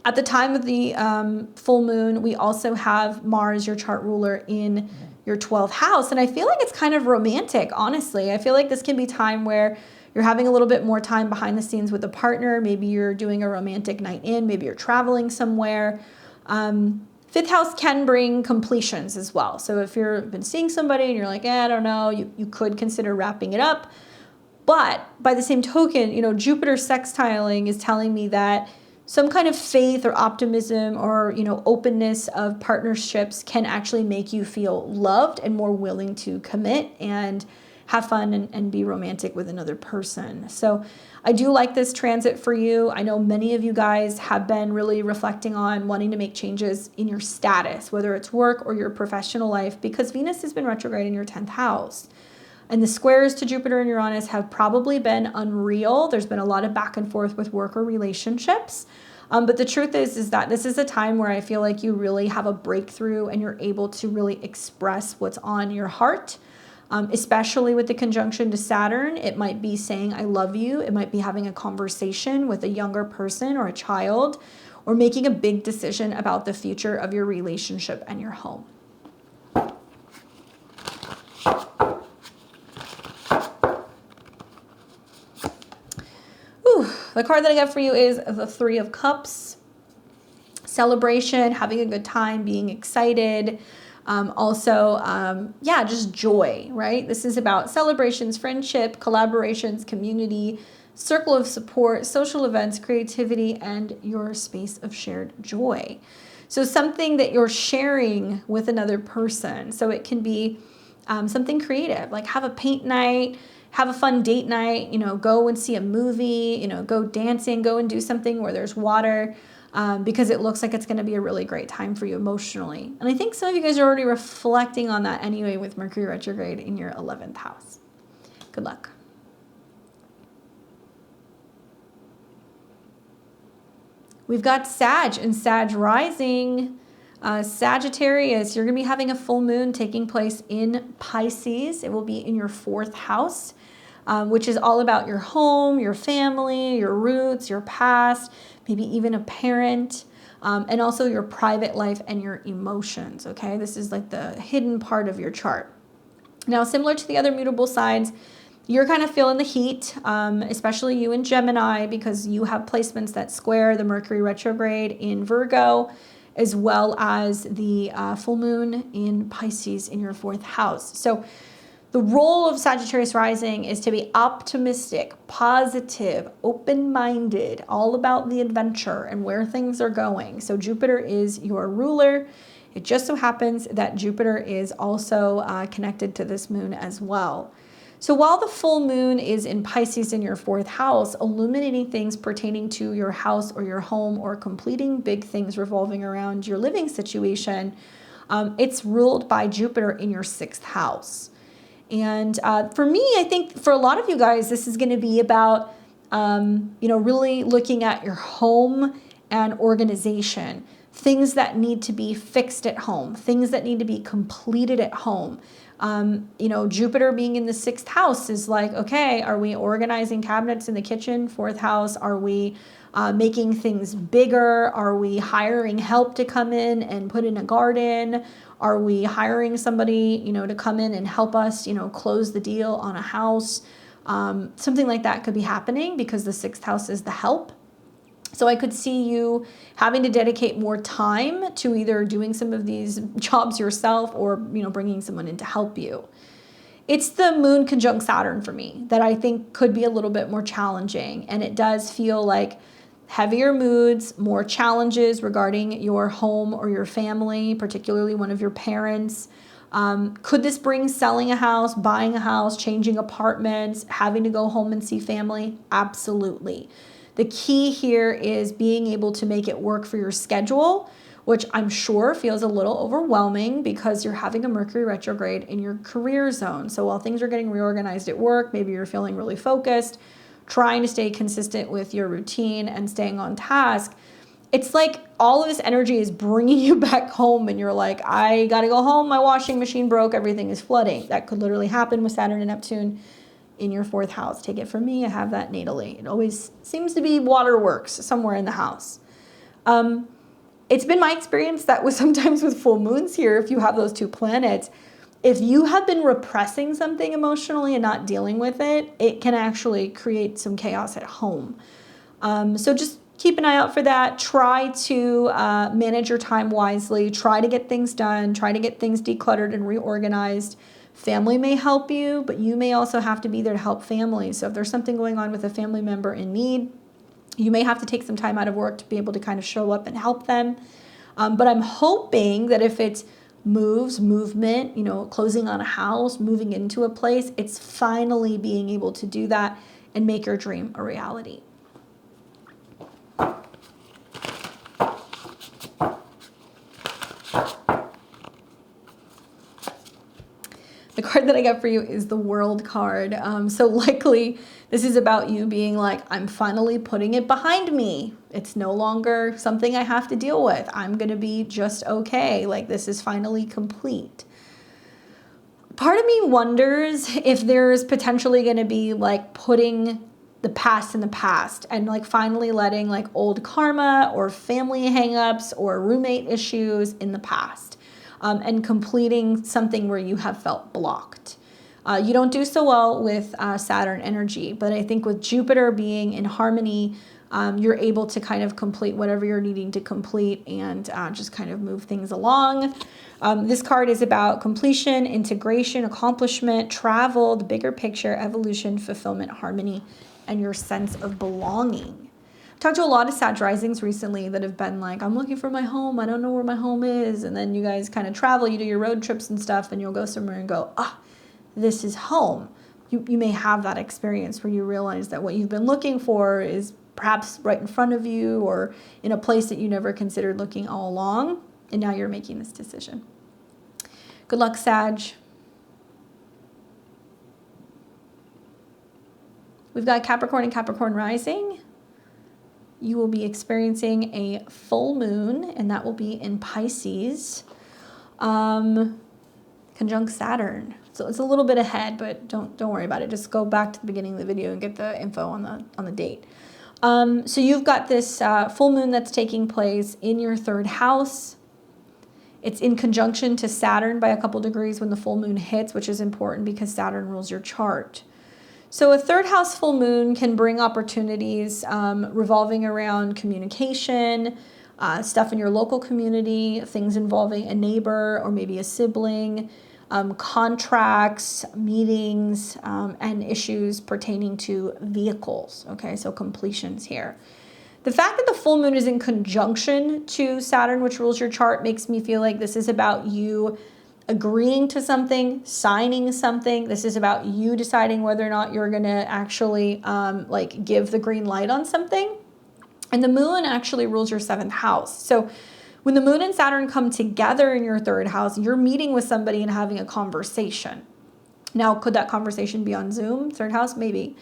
[SPEAKER 1] At the time of the full moon, we also have Mars, your chart ruler, in your 12th house. And I feel like it's kind of romantic, honestly. I feel like this can be time where you're having a little bit more time behind the scenes with a partner. Maybe you're doing a romantic night in. Maybe you're traveling somewhere. 5th house can bring completions as well. So if you've been seeing somebody and you're like, I don't know, you could consider wrapping it up. But by the same token, you know, Jupiter sextiling is telling me that some kind of faith or optimism or, you know, openness of partnerships can actually make you feel loved and more willing to commit and have fun and be romantic with another person. So I do like this transit for you. I know many of you guys have been really reflecting on wanting to make changes in your status, whether it's work or your professional life, because Venus has been retrograde in your 10th house. And the squares to Jupiter and Uranus have probably been unreal. There's been a lot of back and forth with work or relationships. But the truth is that this is a time where I feel like you really have a breakthrough and you're able to really express what's on your heart. especially with the conjunction to Saturn. It might be saying, I love you. It might be having a conversation with a younger person or a child, or making a big decision about the future of your relationship and your home. The card that I got for you is the Three of Cups. Celebration, having a good time, being excited. Yeah, just joy, right? This is about celebrations, friendship, collaborations, community, circle of support, social events, creativity, and your space of shared joy. So something that you're sharing with another person. So it can be something creative, like have a paint night, have a fun date night, go and see a movie, go dancing, go and do something where there's water, because it looks like it's going to be a really great time for you emotionally. And I think some of you guys are already reflecting on that anyway with Mercury retrograde in your 11th house. Good luck. We've got Sag and Sag rising. Sagittarius, you're going to be having a full moon taking place in Pisces. It will be in your 4th house, which is all about your home, your family, your roots, your past, maybe even a parent, and also your private life and your emotions, okay? This is like the hidden part of your chart. Now, similar to the other mutable signs, you're kind of feeling the heat, especially you in Gemini, because you have placements that square the Mercury retrograde in Virgo, as well as the full moon in Pisces in your 4th house. So the role of Sagittarius rising is to be optimistic, positive, open-minded, all about the adventure and where things are going. So Jupiter is your ruler. It just so happens that Jupiter is also connected to this moon as well. So while the full moon is in Pisces in your 4th house, illuminating things pertaining to your house or your home, or completing big things revolving around your living situation, it's ruled by Jupiter in your 6th house. And for me, I think for a lot of you guys, this is going to be about, really looking at your home and organization, things that need to be fixed at home, things that need to be completed at home. Jupiter being in the 6th house is like, okay, are we organizing cabinets in the kitchen? 4th house, are we making things bigger? Are we hiring help to come in and put in a garden? Are we hiring somebody, to come in and help us, close the deal on a house? Something like that could be happening because the 6th house is the help. So I could see you having to dedicate more time to either doing some of these jobs yourself or, bringing someone in to help you. It's the moon conjunct Saturn for me that I think could be a little bit more challenging. And it does feel like heavier moods, more challenges regarding your home or your family, particularly one of your parents. Could this bring selling a house, buying a house, changing apartments, having to go home and see family? Absolutely. The key here is being able to make it work for your schedule, which I'm sure feels a little overwhelming because you're having a Mercury retrograde in your career zone. So while things are getting reorganized at work, maybe you're feeling really focused, trying to stay consistent with your routine and staying on task. It's like all of this energy is bringing you back home and you're like, I got to go home. My washing machine broke. Everything is flooding. That could literally happen with Saturn and Neptune in your 4th house. Take it from me, I have that natally. It always seems to be waterworks somewhere in the house. It's been my experience that with sometimes with full moons here, if you have those 2 planets, if you have been repressing something emotionally and not dealing with it, it can actually create some chaos at home. So just keep an eye out for that. Try to manage your time wisely. Try to get things done. Try to get things decluttered and reorganized. Family may help you, but you may also have to be there to help family. So if there's something going on with a family member in need, you may have to take some time out of work to be able to kind of show up and help them. But I'm hoping that if it's movement, closing on a house, moving into a place, it's finally being able to do that and make your dream a reality. The card that I got for you is the World card. So likely this is about you being like, I'm finally putting it behind me. It's no longer something I have to deal with. I'm going to be just okay. Like this is finally complete. part of me wonders if there's potentially going to be like putting the past in the past and like finally letting like old karma or family hangups or roommate issues in the past, and completing something where you have felt blocked. You don't do so well with Saturn energy, but I think with Jupiter being in harmony, you're able to kind of complete whatever you're needing to complete and just kind of move things along. This card is about completion, integration, accomplishment, travel, the bigger picture, evolution, fulfillment, harmony, and your sense of belonging. I've talked to a lot of Sag risings recently that have been like, I'm looking for my home. I don't know where my home is. And then you guys kind of travel, you do your road trips and stuff, and you'll go somewhere and go, this is home. You may have that experience where you realize that what you've been looking for is perhaps right in front of you or in a place that you never considered looking all along, and now you're making this decision. Good luck, Sag. We've got Capricorn and Capricorn rising. You will be experiencing a full moon, and that will be in Pisces, conjunct Saturn. So it's a little bit ahead, but don't worry about it. Just go back to the beginning of the video and get the info on the date. So you've got this full moon that's taking place in your third house. It's in conjunction to Saturn by a couple degrees when the full moon hits, which is important because Saturn rules your chart. So a third house full moon can bring opportunities revolving around communication, stuff in your local community, things involving a neighbor or maybe a sibling, contracts, meetings, and issues pertaining to vehicles. Okay, so completions here. The fact that the full moon is in conjunction to Saturn, which rules your chart, makes me feel like this is about you agreeing to something, signing something. This is about you deciding whether or not you're going to actually like give the green light on something. And the moon actually rules your seventh house. So when the moon and Saturn come together in your third house, you're meeting with somebody and having a conversation. Now, could that conversation be on Zoom, third house? Maybe.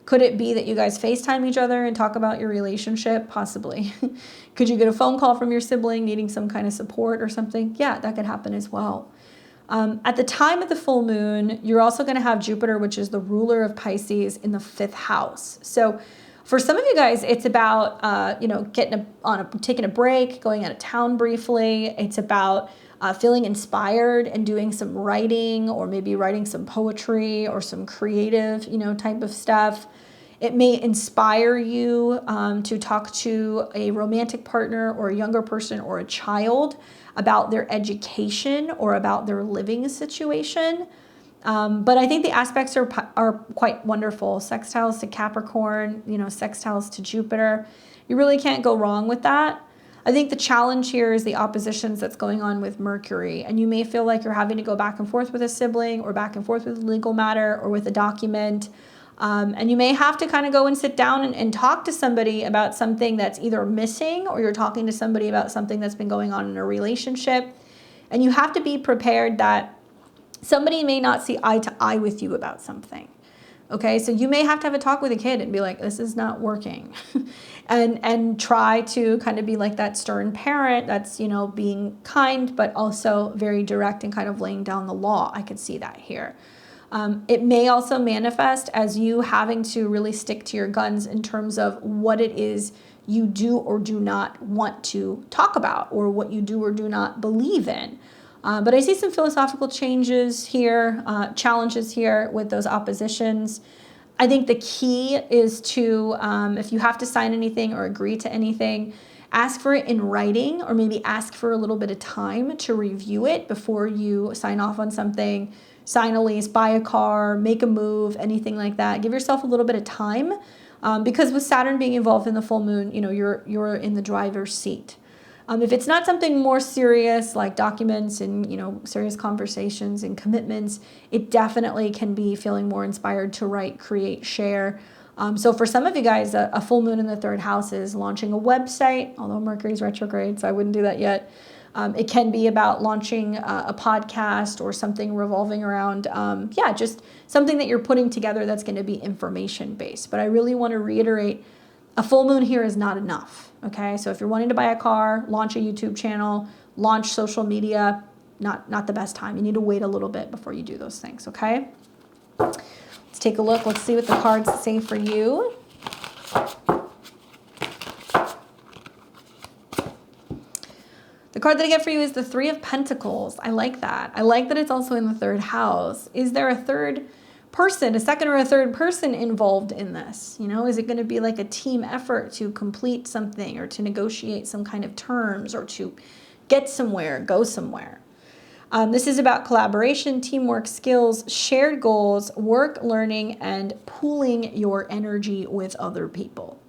[SPEAKER 1] Could it be that you guys FaceTime each other and talk about your relationship? Possibly. Could you get a phone call from your sibling needing some kind of support or something? Yeah, that could happen as well. At the time of the full moon, you're also going to have Jupiter, which is the ruler of Pisces, in the fifth house. So for some of you guys, it's about, taking a break, going out of town briefly. It's about feeling inspired and doing some writing, or maybe writing some poetry or some creative, type of stuff. It may inspire you to talk to a romantic partner or a younger person or a child about their education or about their living situation. But I think the aspects are quite wonderful. Sextiles to Capricorn, sextiles to Jupiter. You really can't go wrong with that. I think the challenge here is the oppositions that's going on with Mercury. And you may feel like you're having to go back and forth with a sibling or back and forth with a legal matter or with a document. And you may have to kind of go and sit down and talk to somebody about something that's either missing, or you're talking to somebody about something that's been going on in a relationship. And you have to be prepared that somebody may not see eye to eye with you about something. Okay, so you may have to have a talk with a kid and be like, this is not working. and try to kind of be like that stern parent that's, being kind, but also very direct and kind of laying down the law. I could see that here. It may also manifest as you having to really stick to your guns in terms of what it is you do or do not want to talk about, or what you do or do not believe in. But I see some philosophical changes here, challenges here with those oppositions. I think the key is to, if you have to sign anything or agree to anything, ask for it in writing, or maybe ask for a little bit of time to review it before you sign off on something, sign a lease, buy a car, make a move, anything like that. Give yourself a little bit of time, because with Saturn being involved in the full moon, you're in the driver's seat. If it's not something more serious like documents and, serious conversations and commitments, it definitely can be feeling more inspired to write, create, share. So for some of you guys, a full moon in the third house is launching a website, although Mercury's retrograde, so I wouldn't do that yet. It can be about launching a podcast or something revolving around, just something that you're putting together that's going to be information-based. But I really want to reiterate, a full moon here is not enough, okay? So if you're wanting to buy a car, launch a YouTube channel, launch social media, not the best time. You need to wait a little bit before you do those things, okay? Let's take a look. Let's see what the cards say for you. The card that I get for you is the Three of Pentacles. I like that. I like that it's also in the third house. Is there a third person, a second or a third person involved in this? You know, is it going to be like a team effort to complete something or to negotiate some kind of terms or to get somewhere, go somewhere? This is about collaboration, teamwork, skills, shared goals, work, learning, and pooling your energy with other people.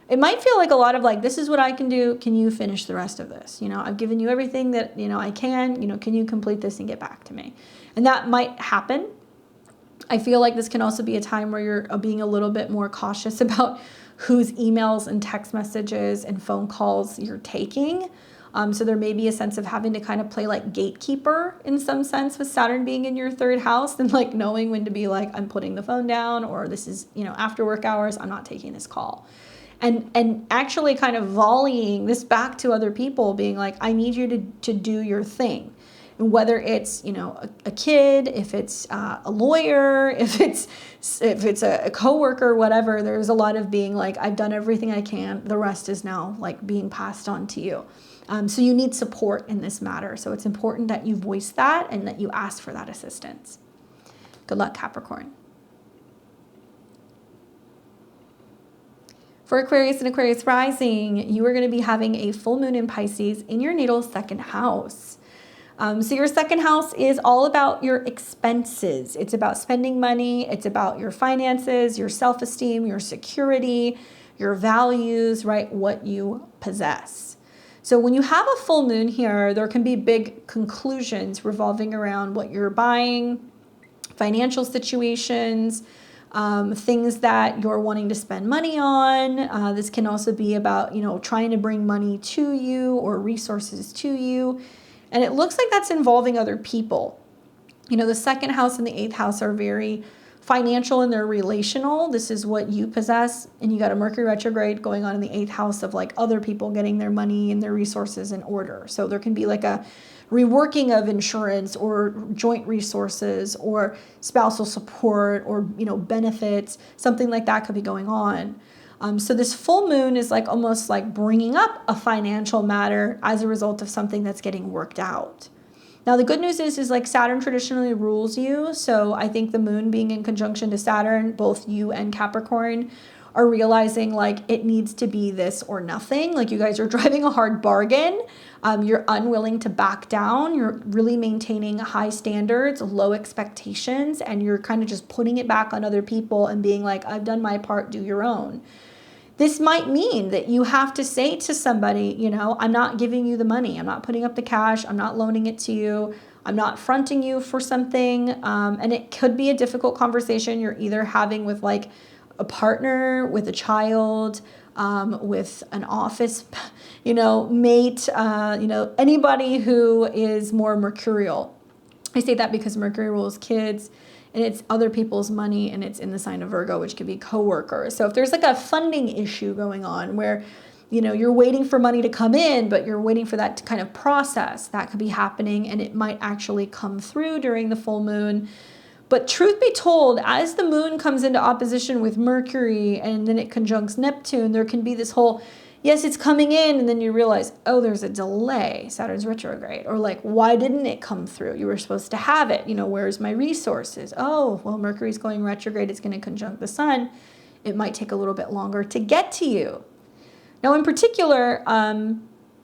[SPEAKER 1] It might feel like a lot of like, this is what I can do. Can you finish the rest of this? You know, I've given you everything that, you know, I can, you know, can you complete this and get back to me? And that might happen. I feel like this can also be a time where you're being a little bit more cautious about whose emails and text messages and phone calls you're taking. So there may be a sense of having to kind of play like gatekeeper in some sense with Saturn being in your third house and like knowing when to be like, I'm putting the phone down, or this is, you know, after work hours, I'm not taking this call. And actually kind of volleying this back to other people, being like, I need you to do your thing. And whether it's, you know, a kid, if it's a lawyer, if it's a coworker, whatever, there's a lot of being like, I've done everything I can. The rest is now like being passed on to you. So you need support in this matter. So it's important that you voice that and that you ask for that assistance. Good luck, Capricorn. For Aquarius and Aquarius rising, you are going to be having a full moon in Pisces in your natal second house. So your second house is all about your expenses. It's about spending money. It's about your finances, your self-esteem, your security, your values, right? What you possess. So when you have a full moon here, there can be big conclusions revolving around what you're buying, financial situations, things that you're wanting to spend money on. This can also be about, you know, trying to bring money to you or resources to you. And it looks like that's involving other people. You know, the second house and the eighth house are very financial and they're relational. This is what you possess. And you got a Mercury retrograde going on in the eighth house of like other people getting their money and their resources in order. So there can be like a reworking of insurance or joint resources or spousal support or, you know, benefits, something like that could be going on. So this full moon is like almost like bringing up a financial matter as a result of something that's getting worked out. Now, the good news is like Saturn traditionally rules you. So I think the moon being in conjunction to Saturn, both you and Capricorn are realizing like it needs to be this or nothing. Like you guys are driving a hard bargain. You're unwilling to back down. You're really maintaining high standards, low expectations, and you're kind of just putting it back on other people and being like, I've done my part, do your own. This might mean that you have to say to somebody, you know, I'm not giving you the money. I'm not putting up the cash. I'm not loaning it to you. I'm not fronting you for something. And it could be a difficult conversation you're either having with like a partner, with a child, with an office, you know, mate, you know, anybody who is more mercurial. I say that because Mercury rules kids. And it's other people's money, and it's in the sign of Virgo, which could be coworkers. So if there's like a funding issue going on where, you know, you're waiting for money to come in, but you're waiting for that to kind of process, that could be happening, and it might actually come through during the full moon. But truth be told, as the moon comes into opposition with Mercury and then it conjuncts Neptune, there can be this whole, yes, it's coming in, and then you realize, oh, there's a delay, Saturn's retrograde, or like, why didn't it come through? You were supposed to have it, you know, where's my resources? Oh, well, Mercury's going retrograde, it's going to conjunct the sun. It might take a little bit longer to get to you. Now, in particular,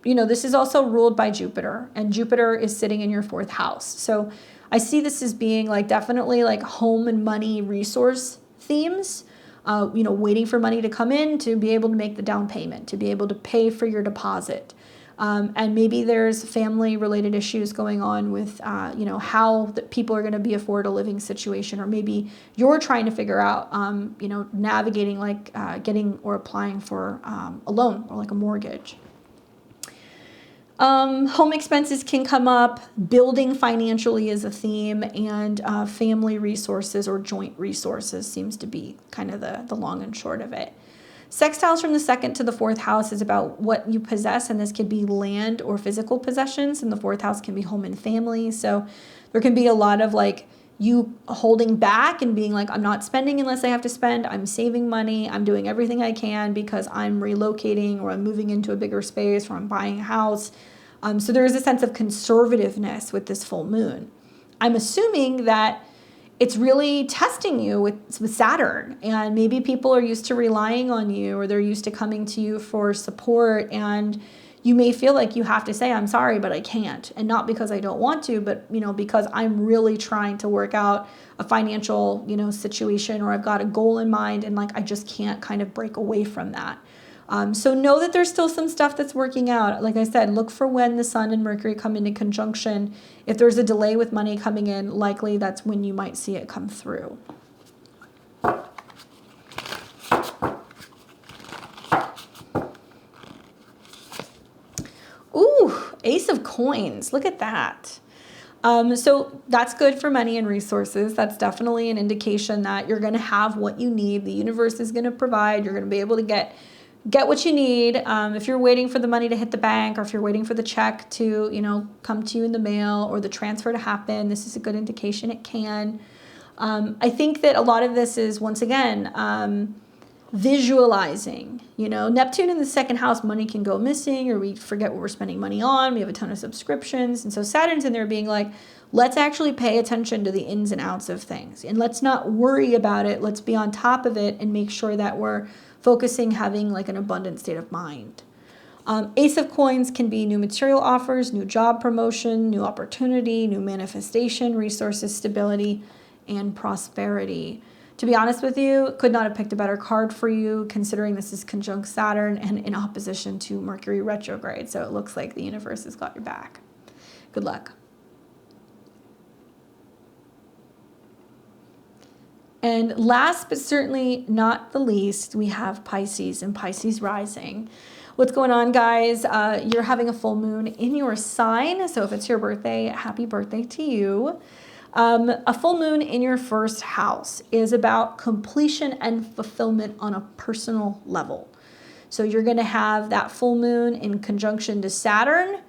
[SPEAKER 1] you know, this is also ruled by Jupiter, and Jupiter is sitting in your fourth house. So I see this as being like definitely like home and money resource themes. You know, waiting for money to come in to be able to make the down payment, to be able to pay for your deposit. And maybe there's family related issues going on with, you know, how the people are going to be afford a living situation, or maybe you're trying to figure out, you know, navigating like getting or applying for a loan or like a mortgage. Home expenses can come up, building financially is a theme, and family resources or joint resources seems to be kind of the long and short of it. Sextiles from the 2nd to the 4th house is about what you possess, and this could be land or physical possessions, and the 4th house can be home and family. So there can be a lot of like you holding back and being like, I'm not spending unless I have to spend. I'm saving money. I'm doing everything I can because I'm relocating, or I'm moving into a bigger space, or I'm buying a house. So there is a sense of conservativeness with this full moon. I'm assuming that it's really testing you with Saturn, and maybe people are used to relying on you, or they're used to coming to you for support, and you may feel like you have to say, I'm sorry, but I can't. And not because I don't want to, but, you know, because I'm really trying to work out a financial, you know, situation, or I've got a goal in mind, and like, I just can't kind of break away from that. So know that there's still some stuff that's working out. Like I said, look for when the Sun and Mercury come into conjunction. If there's a delay with money coming in, likely that's when you might see it come through. Ooh, Ace of Coins. Look at that. So that's good for money and resources. That's definitely an indication that you're going to have what you need. The universe is going to provide. You're going to be able to get what you need. If you're waiting for the money to hit the bank, or if you're waiting for the check to, you know, come to you in the mail, or the transfer to happen, this is a good indication it can. I think that a lot of this is, once again, visualizing. You know, Neptune in the 2nd house, money can go missing, or we forget what we're spending money on. We have a ton of subscriptions. And so Saturn's in there being like, let's actually pay attention to the ins and outs of things. And let's not worry about it. Let's be on top of it and make sure that we're focusing, having like an abundant state of mind. Ace of Coins can be new material offers, new job promotion, new opportunity, new manifestation, resources, stability, and prosperity. To be honest with you, could not have picked a better card for you, considering this is conjunct Saturn and in opposition to Mercury retrograde. So it looks like the universe has got your back. Good luck. And last but certainly not the least, we have Pisces and Pisces rising. What's going on, guys? You're having a full moon in your sign. So if it's your birthday, happy birthday to you. A full moon in your 1st house is about completion and fulfillment on a personal level. So you're going to have that full moon in conjunction to Saturn.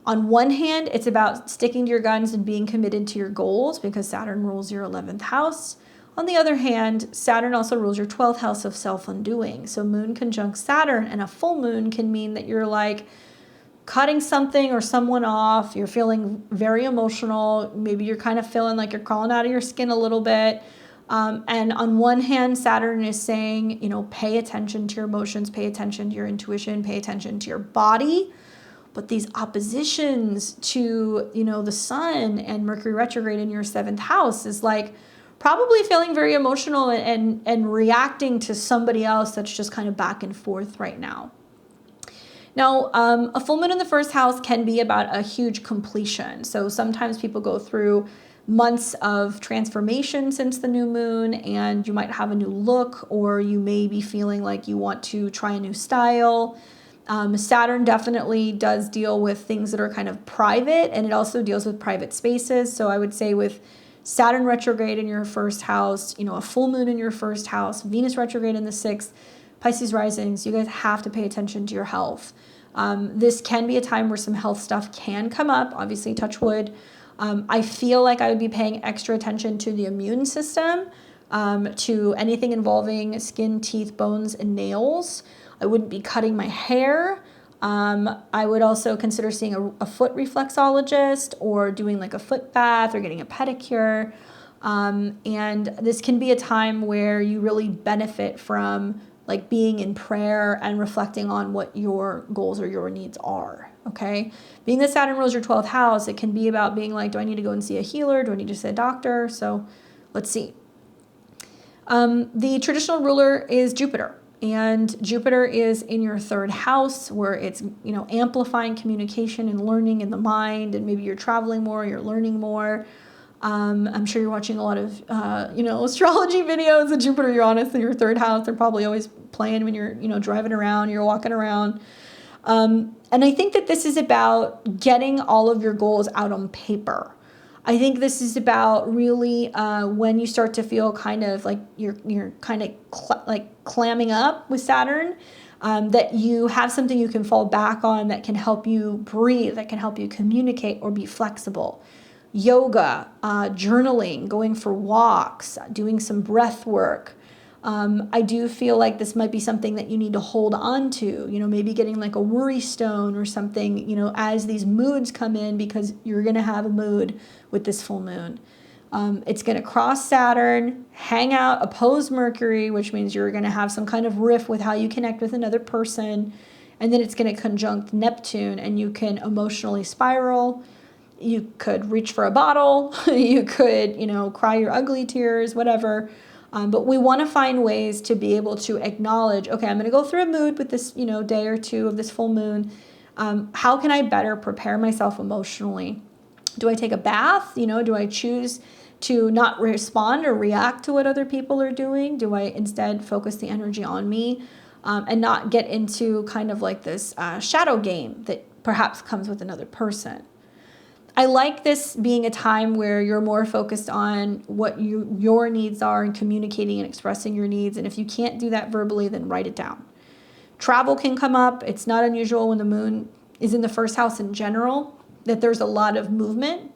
[SPEAKER 1] On one hand, it's about sticking to your guns and being committed to your goals, because Saturn rules your 11th house. On the other hand, Saturn also rules your 12th house of self-undoing. So moon conjunct Saturn, and a full moon can mean that you're like cutting something or someone off. You're feeling very emotional. Maybe you're kind of feeling like you're crawling out of your skin a little bit. And on one hand, Saturn is saying, you know, pay attention to your emotions, pay attention to your intuition, pay attention to your body. But these oppositions to, you know, the Sun and Mercury retrograde in your 7th house is like, probably feeling very emotional and reacting to somebody else that's just kind of back and forth right now. Now, a full moon in the 1st house can be about a huge completion. So sometimes people go through months of transformation since the new moon, and you might have a new look, or you may be feeling like you want to try a new style. Saturn definitely does deal with things that are kind of private, and it also deals with private spaces. So I would say with Saturn retrograde in your 1st house, you know, a full moon in your 1st house, Venus retrograde in the 6th, Pisces risings, you guys have to pay attention to your health. This can be a time where some health stuff can come up, obviously touch wood. I feel like I would be paying extra attention to the immune system, to anything involving skin, teeth, bones, and nails. I wouldn't be cutting my hair. I would also consider seeing a foot reflexologist, or doing like a foot bath, or getting a pedicure. And this can be a time where you really benefit from like being in prayer and reflecting on what your goals or your needs are. Okay. Being that Saturn rules your 12th house, it can be about being like, do I need to go and see a healer? Do I need to see a doctor? So let's see. The traditional ruler is Jupiter. And Jupiter is in your 3rd house, where it's, you know, amplifying communication and learning in the mind, and maybe you're traveling more, you're learning more. I'm sure you're watching a lot of, you know, astrology videos of Jupiter, Uranus in your 3rd house. They're probably always playing when you're, you know, driving around, you're walking around. And I think that this is about getting all of your goals out on paper. I think this is about really when you start to feel kind of like you're kind of like clamming up with Saturn, that you have something you can fall back on that can help you breathe, that can help you communicate or be flexible. Yoga, journaling, going for walks, doing some breath work. I do feel like this might be something that you need to hold on to, maybe getting like a worry stone or something, as these moods come in, because you're going to have a mood with this full moon. It's going to cross Saturn, hang out, oppose Mercury, which means you're going to have some kind of rift with how you connect with another person. And then it's going to conjunct Neptune, and you can emotionally spiral. You could reach for a bottle. You could, cry your ugly tears, whatever. But we want to find ways to be able to acknowledge, okay, I'm going to go through a mood with this, day or two of this full moon. How can I better prepare myself emotionally? Do I take a bath? Do I choose to not respond or react to what other people are doing? Do I instead focus the energy on me and not get into kind of like this shadow game that perhaps comes with another person? I like this being a time where you're more focused on what your needs are and communicating and expressing your needs. And if you can't do that verbally, then write it down. Travel can come up. It's not unusual when the moon is in the first house in general that there's a lot of movement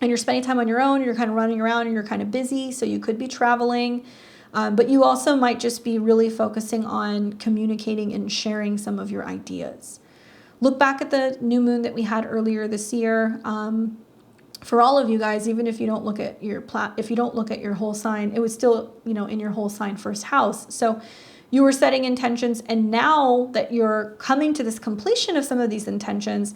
[SPEAKER 1] and you're spending time on your own, and you're kind of running around and you're kind of busy. So you could be traveling, but you also might just be really focusing on communicating and sharing some of your ideas. Look back at the new moon that we had earlier this year. For all of you guys, even if you don't look at your whole sign, it was still, in your whole sign first house. So you were setting intentions, and now that you're coming to this completion of some of these intentions,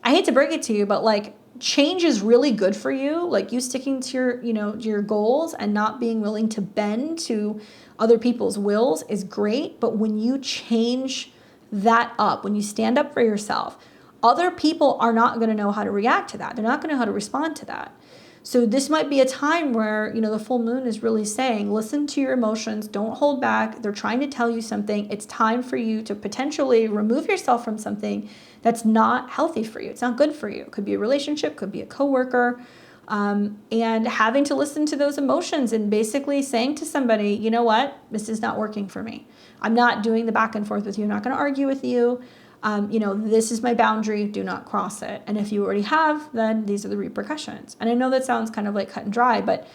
[SPEAKER 1] I hate to break it to you, but like change is really good for you. Like you sticking to your goals and not being willing to bend to other people's wills is great. But when you change that up, when you stand up for yourself, other people are not going to know how to react to that. They're not going to know how to respond to that. So this might be a time where, the full moon is really saying, listen to your emotions, don't hold back. They're trying to tell you something. It's time for you to potentially remove yourself from something that's not healthy for you. It's not good for you. It could be a relationship, could be a coworker, and having to listen to those emotions and basically saying to somebody, you know what, this is not working for me. I'm not doing the back and forth with you. I'm not going to argue with you. This is my boundary. Do not cross it. And if you already have, then these are the repercussions. And I know that sounds kind of like cut and dry, but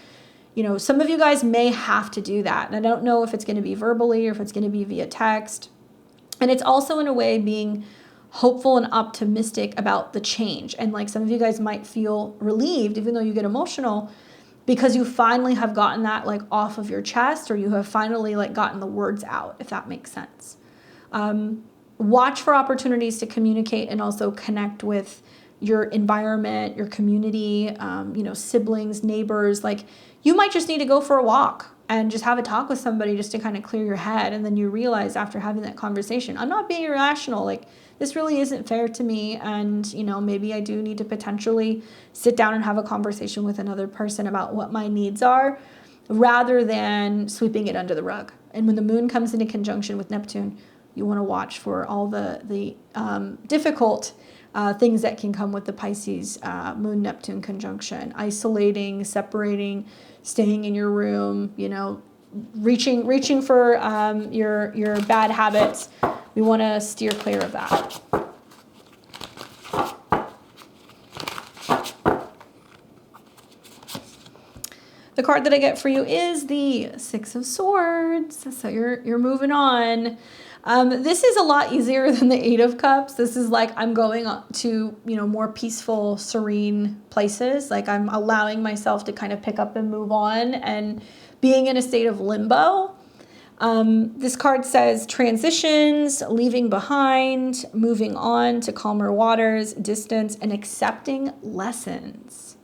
[SPEAKER 1] some of you guys may have to do that. And I don't know if it's going to be verbally or if it's going to be via text. And it's also in a way being hopeful and optimistic about the change. And like some of you guys might feel relieved, even though you get emotional, because you finally have gotten that like off of your chest, or you have finally like gotten the words out, if that makes sense. Watch for opportunities to communicate and also connect with your environment, your community, siblings, neighbors. Like you might just need to go for a walk and just have a talk with somebody just to kind of clear your head. And then you realize after having that conversation, I'm not being irrational. Like this really isn't fair to me. And, maybe I do need to potentially sit down and have a conversation with another person about what my needs are, rather than sweeping it under the rug. And when the moon comes into conjunction with Neptune, you want to watch for all the difficult things that can come with the Pisces moon-Neptune conjunction. Isolating, separating, staying in your room, reaching for your bad habits. We want to steer clear of that. The card that I get for you is the Six of Swords. So you're moving on. This is a lot easier than the Eight of Cups. This is like I'm going to, more peaceful, serene places. Like I'm allowing myself to kind of pick up and move on and being in a state of limbo. This card says transitions, leaving behind, moving on to calmer waters, distance, and accepting lessons.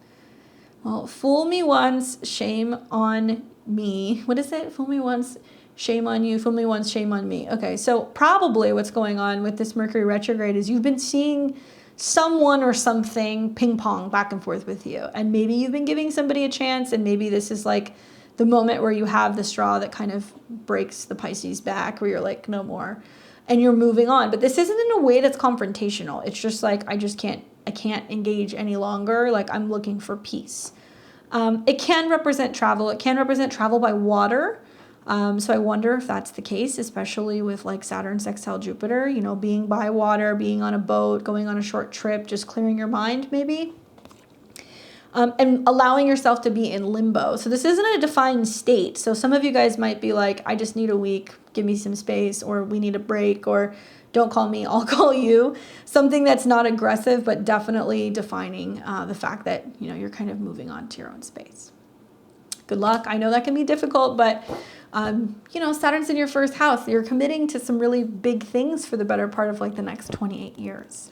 [SPEAKER 1] Well, fool me once, shame on me. What is it? Fool me once, shame on you. Fool me once, shame on me. Okay, so probably what's going on with this Mercury retrograde is you've been seeing someone or something ping pong back and forth with you. And maybe you've been giving somebody a chance, and maybe this is like the moment where you have the straw that kind of breaks the Pisces back, where you're like, no more. And you're moving on. But this isn't in a way that's confrontational. It's just like, I just can't I can't engage any longer. Like, I'm looking for peace. It can represent travel. It can represent travel by water. So I wonder if that's the case, especially with like Saturn sextile Jupiter, you know, being by water, being on a boat, going on a short trip, just clearing your mind maybe. And allowing yourself to be in limbo. So this isn't a defined state. So some of you guys might be like, I just need a week, give me some space, or we need a break, or don't call me, I'll call you. Something that's not aggressive, but definitely defining the fact that, you know, you're kind of moving on to your own space. Good luck. I know that can be difficult, but you know, Saturn's in your first house. You're committing to some really big things for the better part of like the next 28 years.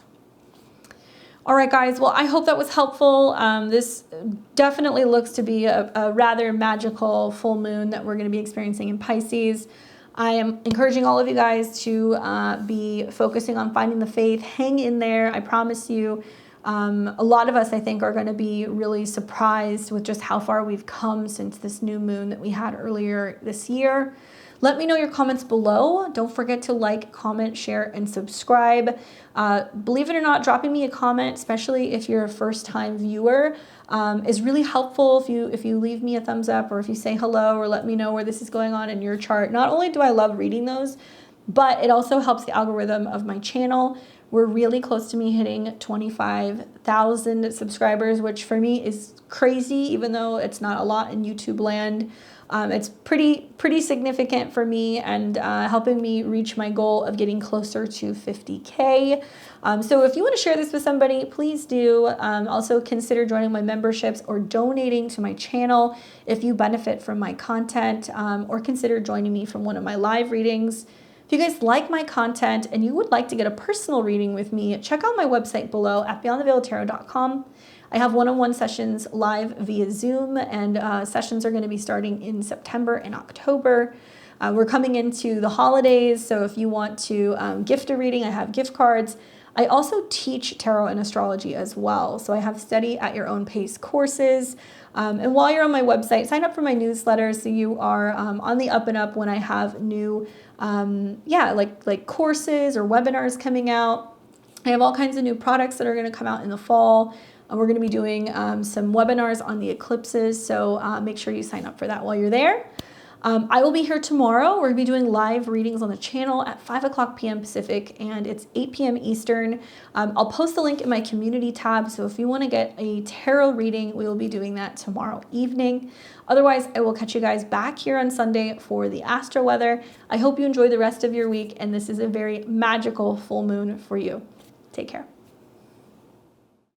[SPEAKER 1] All right, guys. Well, I hope that was helpful. This definitely looks to be a rather magical full moon that we're going to be experiencing in Pisces. I am encouraging all of you guys to be focusing on finding the faith. Hang in there. I promise you. A lot of us, I think, are going to be really surprised with just how far we've come since this new moon that we had earlier this year. Let me know your comments below. Don't forget to like, comment, share, and subscribe. Believe it or not, dropping me a comment, especially if you're a first-time viewer, is really helpful. If you leave me a thumbs up, or if you say hello, or let me know where this is going on in your chart. Not only do I love reading those, but it also helps the algorithm of my channel. We're really close to me hitting 25,000 subscribers, which for me is crazy, even though it's not a lot in YouTube land. It's pretty significant for me, and helping me reach my goal of getting closer to 50K. So if you want to share this with somebody, please do. Also consider joining my memberships or donating to my channel if you benefit from my content, or consider joining me from one of my live readings. If you guys like my content and you would like to get a personal reading with me, check out my website below at beyondtheveiltarot.com. I have one-on-one sessions live via Zoom, and sessions are going to be starting in September and October. We're coming into the holidays, so if you want to gift a reading, I have gift cards. I also teach tarot and astrology as well, so I have study at your own pace courses. And while you're on my website, sign up for my newsletter so you are on the up and up when I have new like courses or webinars coming out. I have all kinds of new products that are going to come out in the fall. We're going to be doing some webinars on the eclipses, so make sure you sign up for that while you're there. I will be here tomorrow. We're going to be doing live readings on the channel at 5 p.m. Pacific, and it's 8 p.m. Eastern. I'll post the link in my community tab, so if you want to get a tarot reading, we will be doing that tomorrow evening. Otherwise, I will catch you guys back here on Sunday for the astro weather. I hope you enjoy the rest of your week, and this is a very magical full moon for you. Take care.